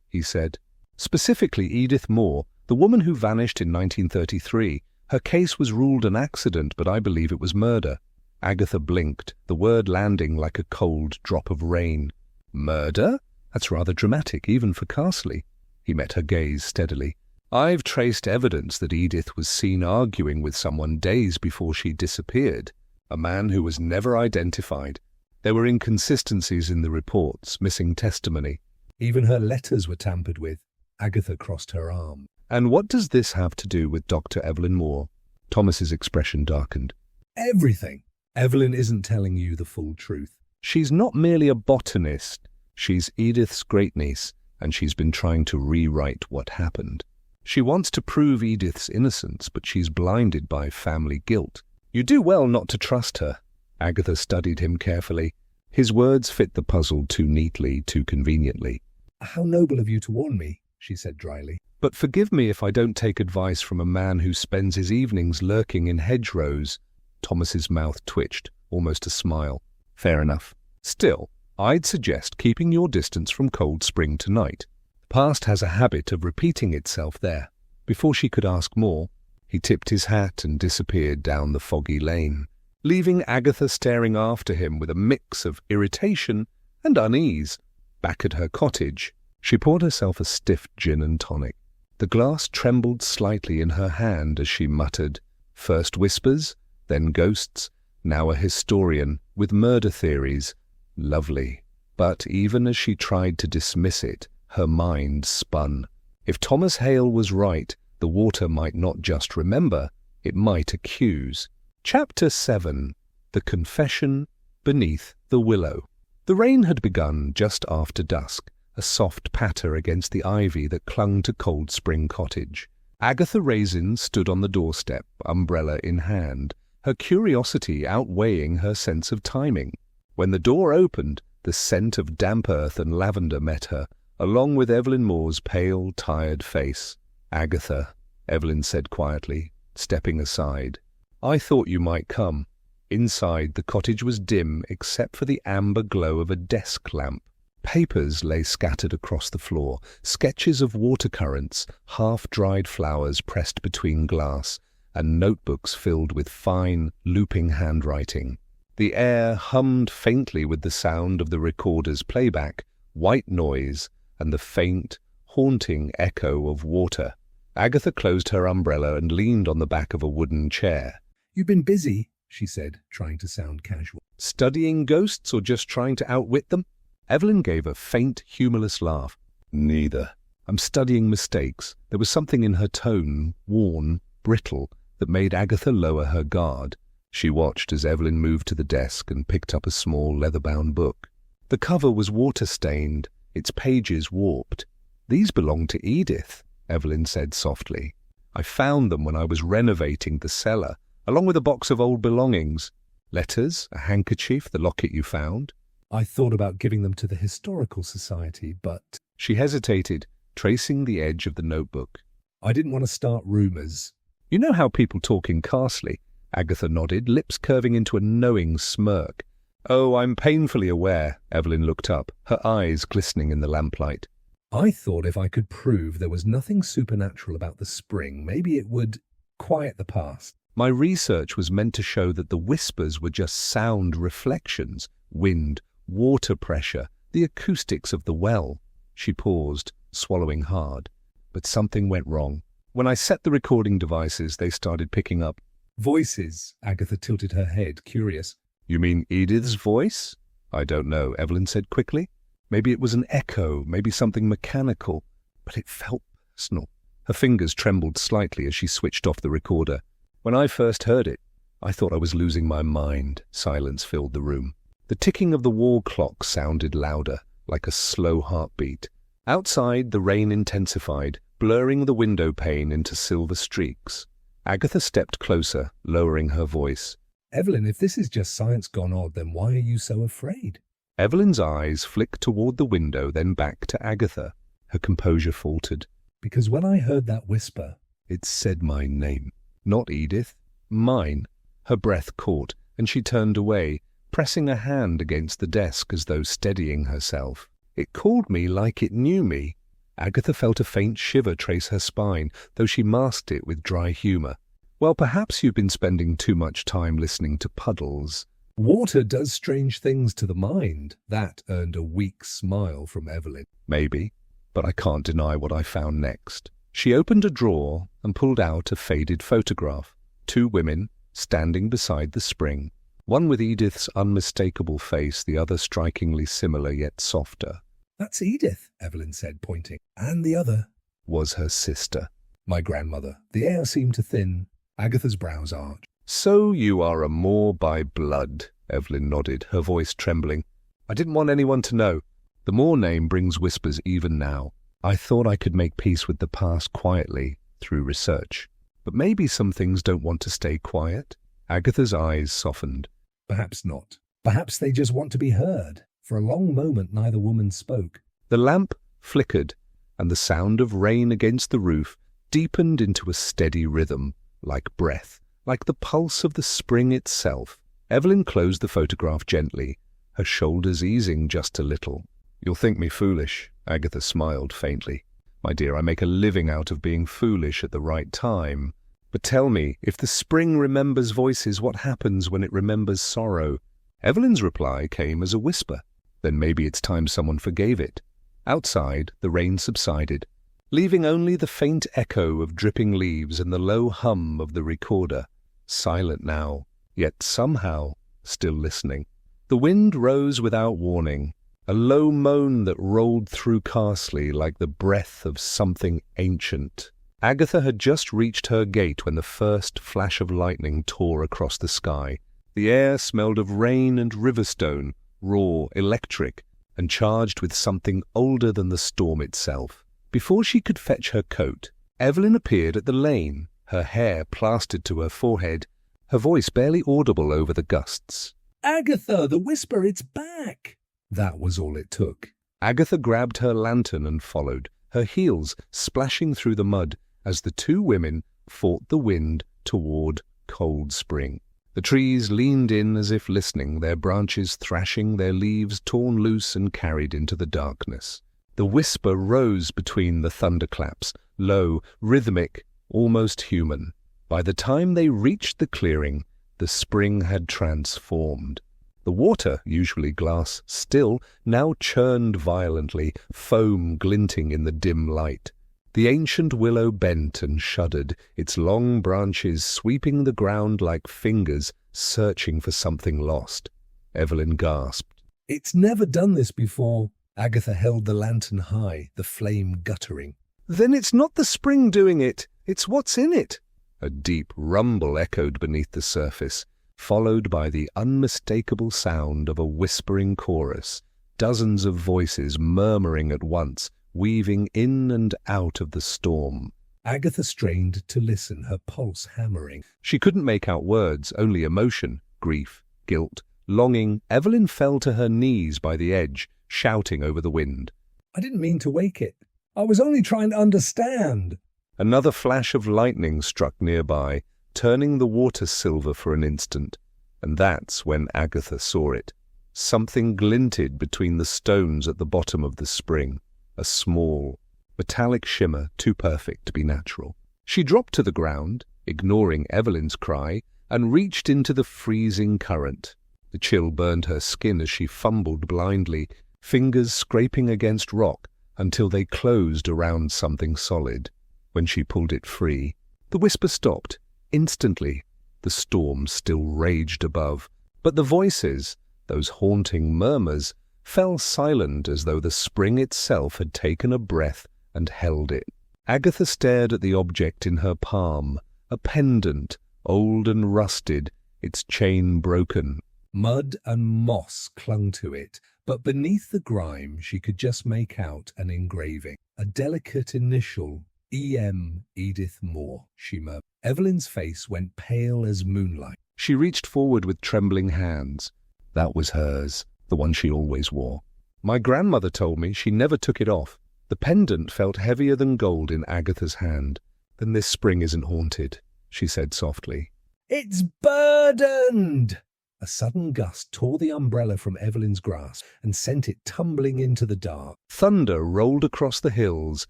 he said. "Specifically Edith Moore, the woman who vanished in 1933. Her case was ruled an accident, but I believe it was murder." Agatha blinked, the word landing like a cold drop of rain. "Murder? That's rather dramatic, even for Carsley." He met her gaze steadily. "I've traced evidence that Edith was seen arguing with someone days before she disappeared, a man who was never identified. There were inconsistencies in the reports, missing testimony." "Even her letters were tampered with." Agatha crossed her arm. "And what does this have to do with Dr. Evelyn Moore?" Thomas's expression darkened. "Everything. Evelyn isn't telling you the full truth." "She's not merely a botanist. She's Edith's great-niece, and she's been trying to rewrite what happened." She wants to prove Edith's innocence, but she's blinded by family guilt. You do well not to trust her. Agatha studied him carefully. His words fit the puzzle too neatly, too conveniently. How noble of you to warn me, she said dryly. But forgive me if I don't take advice from a man who spends his evenings lurking in hedgerows. Thomas's mouth twitched, almost a smile. Fair enough. Still, I'd suggest keeping your distance from Cold Spring tonight. The past has a habit of repeating itself there. Before she could ask more, he tipped his hat and disappeared down the foggy lane, leaving Agatha staring after him with a mix of irritation and unease. Back at her cottage, she poured herself a stiff gin and tonic. The glass trembled slightly in her hand as she muttered, first whispers, then ghosts, now a historian with murder theories. Lovely. But even as she tried to dismiss it, her mind spun. If Thomas Hale was right, the water might not just remember, it might accuse. Chapter 7. The Confession Beneath the Willow. The rain had begun just after dusk, a soft patter against the ivy that clung to Cold Spring Cottage. Agatha Raisin stood on the doorstep, umbrella in hand, her curiosity outweighing her sense of timing. When the door opened, the scent of damp earth and lavender met her, along with Evelyn Moore's pale, tired face. Agatha, Evelyn said quietly, stepping aside. I thought you might come. Inside, the cottage was dim except for the amber glow of a desk lamp. Papers lay scattered across the floor, sketches of watercurrents, half-dried flowers pressed between glass, and notebooks filled with fine, looping handwriting. The air hummed faintly with the sound of the recorder's playback, white noise, and the faint, haunting echo of water. Agatha closed her umbrella and leaned on the back of a wooden chair. You've been busy, she said, trying to sound casual. Studying ghosts or just trying to outwit them? Evelyn gave a faint, humorless laugh. Neither. I'm studying mistakes. There was something in her tone, worn, brittle, that made Agatha lower her guard. She watched as Evelyn moved to the desk and picked up a small leather-bound book. The cover was water-stained, its pages warped. These belonged to Edith, Evelyn said softly. I found them when I was renovating the cellar, along with a box of old belongings. Letters, a handkerchief, the locket you found. I thought about giving them to the Historical Society, but... She hesitated, tracing the edge of the notebook. I didn't want to start rumours. You know how people talk in Carsley? Agatha nodded, lips curving into a knowing smirk. Oh, I'm painfully aware. Evelyn looked up, her eyes glistening in the lamplight. I thought if I could prove there was nothing supernatural about the spring, maybe it would quiet the past. My research was meant to show that the whispers were just sound reflections, wind, water pressure, the acoustics of the well. She paused, swallowing hard. But something went wrong. When I set the recording devices, they started picking up. Voices. Agatha tilted her head, curious. You mean Edith's voice? I don't know, Evelyn said quickly. Maybe it was an echo, maybe something mechanical, but it felt personal. Her fingers trembled slightly as she switched off the recorder. When I first heard it, I thought I was losing my mind. Silence filled the room. The ticking of the wall clock sounded louder, like a slow heartbeat. Outside, the rain intensified, blurring the window pane into silver streaks. Agatha stepped closer, lowering her voice. Evelyn, if this is just science gone odd, then why are you so afraid? Evelyn's eyes flicked toward the window, then back to Agatha. Her composure faltered. Because when I heard that whisper... It said my name. Not Edith. Mine. Her breath caught, and she turned away, pressing a hand against the desk as though steadying herself. It called me like it knew me. Agatha felt a faint shiver trace her spine, though she masked it with dry humour. Well, perhaps you've been spending too much time listening to puddles. Water does strange things to the mind. That earned a weak smile from Evelyn. Maybe, but I can't deny what I found next. She opened a drawer and pulled out a faded photograph. 2 women, standing beside the spring. One with Edith's unmistakable face, the other strikingly similar yet softer. That's Edith, Evelyn said, pointing. And the other was her sister. My grandmother. The air seemed to thin. Agatha's brows arched. So you are a Moore by blood, Evelyn nodded, her voice trembling. I didn't want anyone to know. The Moore name brings whispers even now. I thought I could make peace with the past quietly through research. But maybe some things don't want to stay quiet. Agatha's eyes softened. Perhaps not. Perhaps they just want to be heard. For a long moment neither woman spoke. The lamp flickered, and the sound of rain against the roof deepened into a steady rhythm, like breath, like the pulse of the spring itself. Evelyn closed the photograph gently, her shoulders easing just a little. "You'll think me foolish," Agatha smiled faintly. "My dear, I make a living out of being foolish at the right time. But tell me, if the spring remembers voices, what happens when it remembers sorrow?" Evelyn's reply came as a whisper. "Then maybe it's time someone forgave it." Outside, the rain subsided, leaving only the faint echo of dripping leaves and the low hum of the recorder, silent now, yet somehow still listening. The wind rose without warning, a low moan that rolled through Carsley like the breath of something ancient. Agatha had just reached her gate when the first flash of lightning tore across the sky. The air smelled of rain and riverstone, raw, electric, and charged with something older than the storm itself. Before she could fetch her coat, Evelyn appeared at the lane, her hair plastered to her forehead, her voice barely audible over the gusts. "Agatha, the whisper, it's back!" That was all it took. Agatha grabbed her lantern and followed, her heels splashing through the mud as the two women fought the wind toward Cold Spring. The trees leaned in as if listening, their branches thrashing, their leaves torn loose and carried into the darkness. The whisper rose between the thunderclaps, low, rhythmic, almost human. By the time they reached the clearing, the spring had transformed. The water, usually glass still, now churned violently, foam glinting in the dim light. The ancient willow bent and shuddered, its long branches sweeping the ground like fingers searching for something lost. Evelyn gasped. "It's never done this before." Agatha held the lantern high, the flame guttering. "Then it's not the spring doing it, it's what's in it." A deep rumble echoed beneath the surface, followed by the unmistakable sound of a whispering chorus, dozens of voices murmuring at once, weaving in and out of the storm. Agatha strained to listen, her pulse hammering. She couldn't make out words, only emotion, grief, guilt, longing. Evelyn fell to her knees by the edge, shouting over the wind. "I didn't mean to wake it. I was only trying to understand." Another flash of lightning struck nearby, turning the water silver for an instant, and that's when Agatha saw it. Something glinted between the stones at the bottom of the spring. A small, metallic shimmer too perfect to be natural. She dropped to the ground, ignoring Evelyn's cry, and reached into the freezing current. The chill burned her skin as she fumbled blindly, fingers scraping against rock until they closed around something solid. When she pulled it free, the whisper stopped. Instantly, the storm still raged above, but the voices, those haunting murmurs, fell silent as though the spring itself had taken a breath and held it. Agatha stared at the object in her palm, a pendant, old and rusted, its chain broken. Mud and moss clung to it, but beneath the grime she could just make out an engraving. A delicate initial, E.M. Edith Moore, she murmured. Evelyn's face went pale as moonlight. She reached forward with trembling hands. That was hers, the one she always wore. My grandmother told me she never took it off. The pendant felt heavier than gold in Agatha's hand. "Then this spring isn't haunted," she said softly. "It's burdened!" A sudden gust tore the umbrella from Evelyn's grasp and sent it tumbling into the dark. Thunder rolled across the hills,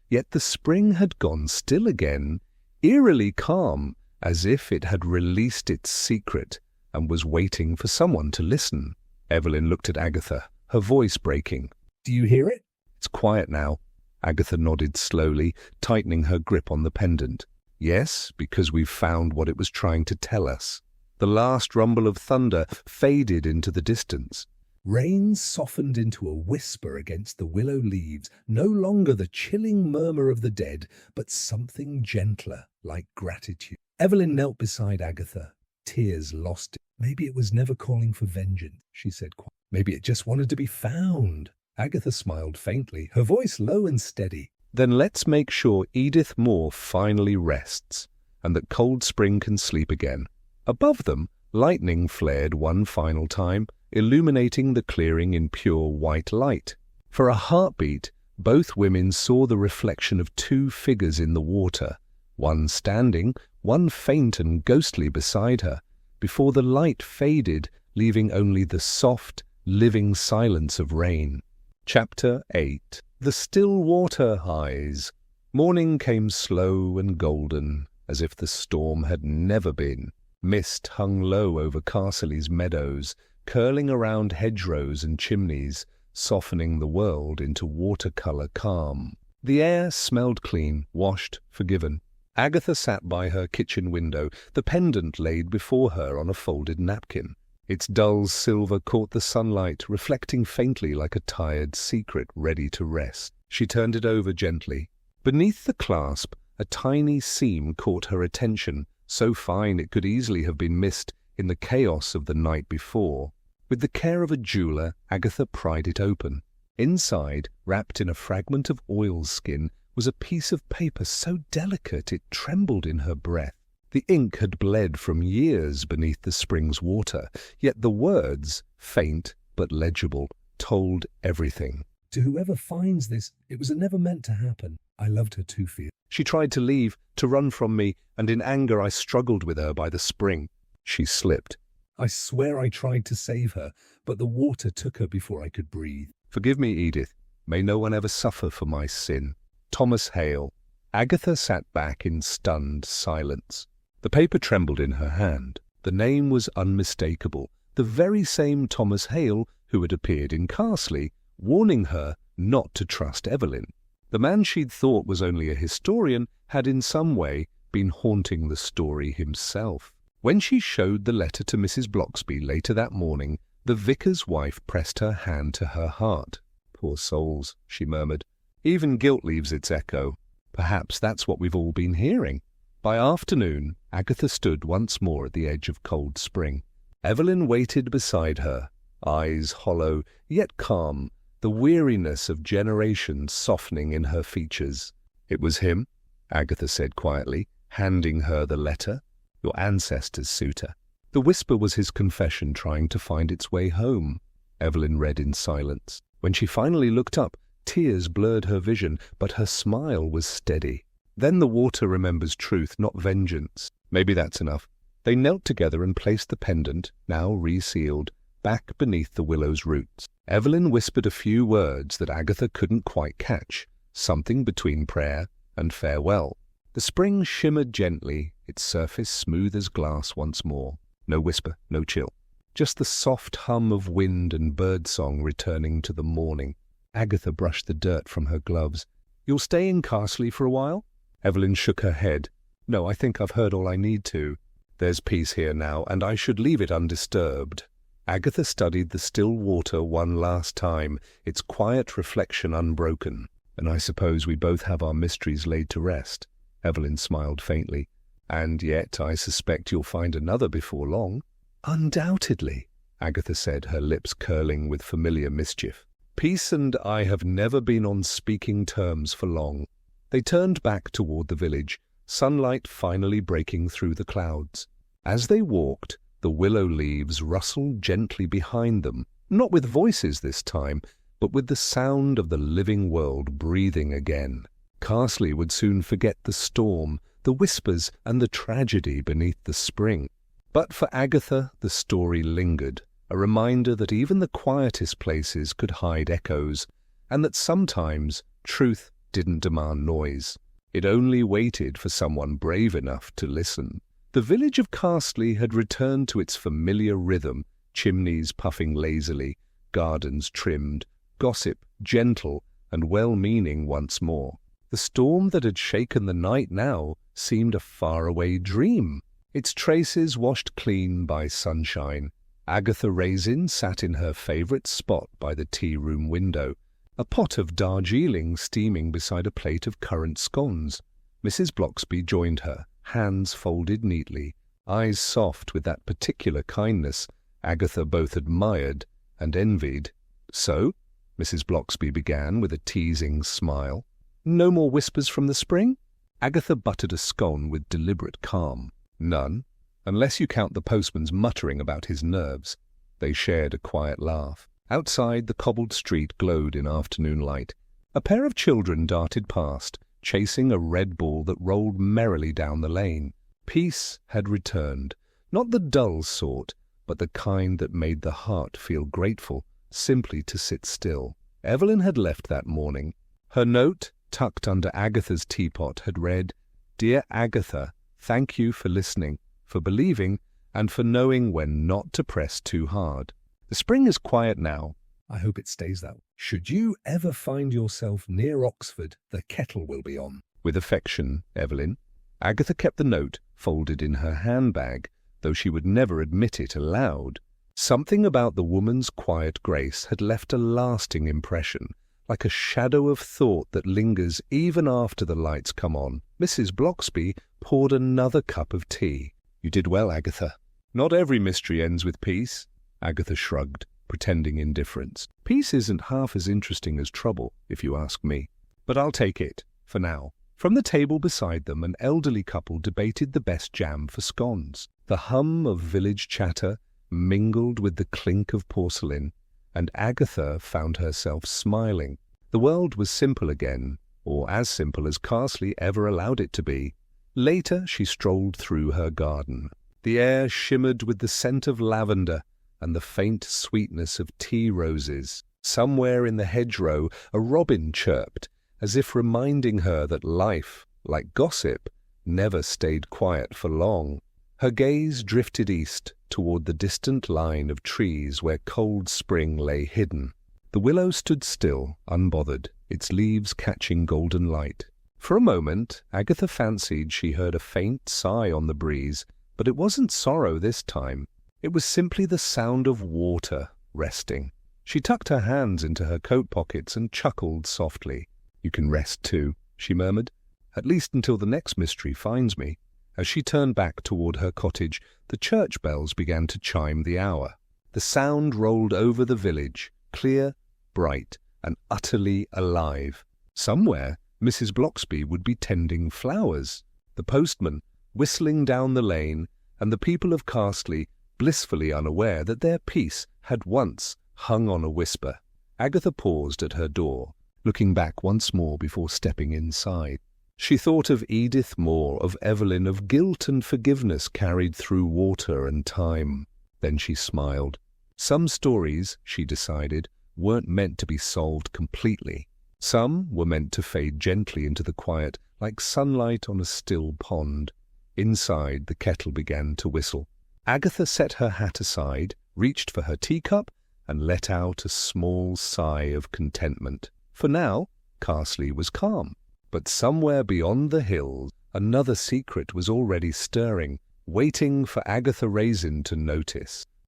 yet the spring had gone still again, eerily calm, as if it had released its secret and was waiting for someone to listen. Evelyn looked at Agatha, her voice breaking. "Do you hear it?" "It's quiet now." Agatha nodded slowly, tightening her grip on the pendant. "Yes, because we've found what it was trying to tell us." The last rumble of thunder faded into the distance. Rain softened into a whisper against the willow leaves, no longer the chilling murmur of the dead, but something gentler, like gratitude. Evelyn knelt beside Agatha. Tears lost it. "Maybe it was never calling for vengeance," she said quietly. "Maybe it just wanted to be found." Agatha smiled faintly, her voice low and steady. Then let's make sure Edith Moore finally rests, and that Cold Spring can sleep again. Above them, lightning flared one final time, illuminating the clearing in pure white light. For a heartbeat, both women saw the reflection of two figures in the water, one standing, one faint and ghostly beside her, before the light faded, leaving only the soft, living silence of rain. Chapter 8. The Still Water Eyes. Morning came slow and golden, as if the storm had never been. Mist hung low over Carsley's meadows, curling around hedgerows and chimneys, softening the world into watercolour calm. The air smelled clean, washed, forgiven. Agatha sat by her kitchen window, the pendant laid before her on a folded napkin. Its dull silver caught the sunlight, reflecting faintly like a tired secret ready to rest. She turned it over gently. Beneath the clasp, a tiny seam caught her attention, so fine it could easily have been missed in the chaos of the night before. With the care of a jeweller, Agatha pried it open. Inside, wrapped in a fragment of oilskin, was a piece of paper so delicate it trembled in her breath. The ink had bled from years beneath the spring's water, yet the words, faint but legible, told everything. To whoever finds this, it was never meant to happen. I loved her too fiercely. She tried to leave, to run from me, and in anger I struggled with her by the spring. She slipped. I swear I tried to save her, but the water took her before I could breathe. Forgive me, Edith. May no one ever suffer for my sin. Thomas Hale. Agatha sat back in stunned silence. The paper trembled in her hand. The name was unmistakable, the very same Thomas Hale who had appeared in Carsley, warning her not to trust Evelyn. The man she'd thought was only a historian had in some way been haunting the story himself. When she showed the letter to Mrs. Bloxby later that morning, the vicar's wife pressed her hand to her heart. "Poor souls," she murmured. "Even guilt leaves its echo. Perhaps that's what we've all been hearing." By afternoon, Agatha stood once more at the edge of Cold Spring. Evelyn waited beside her, eyes hollow, yet calm, the weariness of generations softening in her features. "It was him," Agatha said quietly, handing her the letter. "Your ancestor's suitor." The whisper was his confession trying to find its way home. Evelyn read in silence. When she finally looked up, tears blurred her vision, but her smile was steady. Then the water remembers truth, not vengeance. Maybe that's enough. They knelt together and placed the pendant, now resealed, back beneath the willow's roots. Evelyn whispered a few words that Agatha couldn't quite catch, something between prayer and farewell. The spring shimmered gently, its surface smooth as glass once more. No whisper, no chill. Just the soft hum of wind and birdsong returning to the morning. Agatha brushed the dirt from her gloves. "You'll stay in Carsley for a while?" Evelyn shook her head. "No, I think I've heard all I need to. There's peace here now, and I should leave it undisturbed." Agatha studied the still water one last time, its quiet reflection unbroken. "And I suppose we both have our mysteries laid to rest." Evelyn smiled faintly. "And yet I suspect you'll find another before long." "Undoubtedly," Agatha said, her lips curling with familiar mischief. "Peace and I have never been on speaking terms for long." They turned back toward the village, sunlight finally breaking through the clouds. As they walked, the willow leaves rustled gently behind them, not with voices this time, but with the sound of the living world breathing again. Carsley would soon forget the storm, the whispers, and the tragedy beneath the spring. But for Agatha, the story lingered, a reminder that even the quietest places could hide echoes, and that sometimes truth didn't demand noise. It only waited for someone brave enough to listen. The village of Carsley had returned to its familiar rhythm, chimneys puffing lazily, gardens trimmed, gossip gentle and well-meaning once more. The storm that had shaken the night now seemed a faraway dream, its traces washed clean by sunshine. Agatha Raisin sat in her favourite spot by the tea-room window, a pot of Darjeeling steaming beside a plate of currant scones. Mrs. Bloxby joined her, hands folded neatly, eyes soft with that particular kindness Agatha both admired and envied. "So?" Mrs. Bloxby began with a teasing smile. No more whispers from the spring? Agatha buttered a scone with deliberate calm. None, unless you count the postman's muttering about his nerves. They shared a quiet laugh. Outside, the cobbled street glowed in afternoon light. A pair of children darted past, chasing a red ball that rolled merrily down the lane. Peace had returned, not the dull sort, but the kind that made the heart feel grateful simply to sit still. Evelyn had left that morning. Her note, tucked under Agatha's teapot, had read, "Dear Agatha, thank you for listening, for believing, and for knowing when not to press too hard. The spring is quiet now. I hope it stays that way. Should you ever find yourself near Oxford, the kettle will be on. With affection, Evelyn." Agatha kept the note folded in her handbag, though she would never admit it aloud. Something about the woman's quiet grace had left a lasting impression, like a shadow of thought that lingers even after the lights come on. Mrs. Bloxby poured another cup of tea. "You did well, Agatha. Not every mystery ends with peace." Agatha shrugged, pretending indifference. "Peace isn't half as interesting as trouble, if you ask me. But I'll take it, for now." From the table beside them, an elderly couple debated the best jam for scones. The hum of village chatter mingled with the clink of porcelain, and Agatha found herself smiling. The world was simple again, or as simple as Carsley ever allowed it to be. Later she strolled through her garden. The air shimmered with the scent of lavender and the faint sweetness of tea roses. Somewhere in the hedgerow a robin chirped, as if reminding her that life, like gossip, never stayed quiet for long. Her gaze drifted east toward the distant line of trees where Cold Spring lay hidden. The willow stood still, unbothered, its leaves catching golden light. For a moment, Agatha fancied she heard a faint sigh on the breeze, but it wasn't sorrow this time. It was simply the sound of water resting. She tucked her hands into her coat pockets and chuckled softly. "You can rest too," she murmured, "at least until the next mystery finds me." As she turned back toward her cottage, the church bells began to chime the hour. The sound rolled over the village, clear, bright, and utterly alive. Somewhere, Mrs. Bloxby would be tending flowers, the postman whistling down the lane, and the people of Carsley blissfully unaware that their peace had once hung on a whisper. Agatha paused at her door, looking back once more before stepping inside. She thought of Edith Moore, of Evelyn, of guilt and forgiveness carried through water and time. Then she smiled. Some stories, she decided, weren't meant to be solved completely. Some were meant to fade gently into the quiet, like sunlight on a still pond. Inside, the kettle began to whistle. Agatha set her hat aside, reached for her teacup, and let out a small sigh of contentment. For now, Carsley was calm. But somewhere beyond the hills, another secret was already stirring, waiting for Agatha Raisin to notice.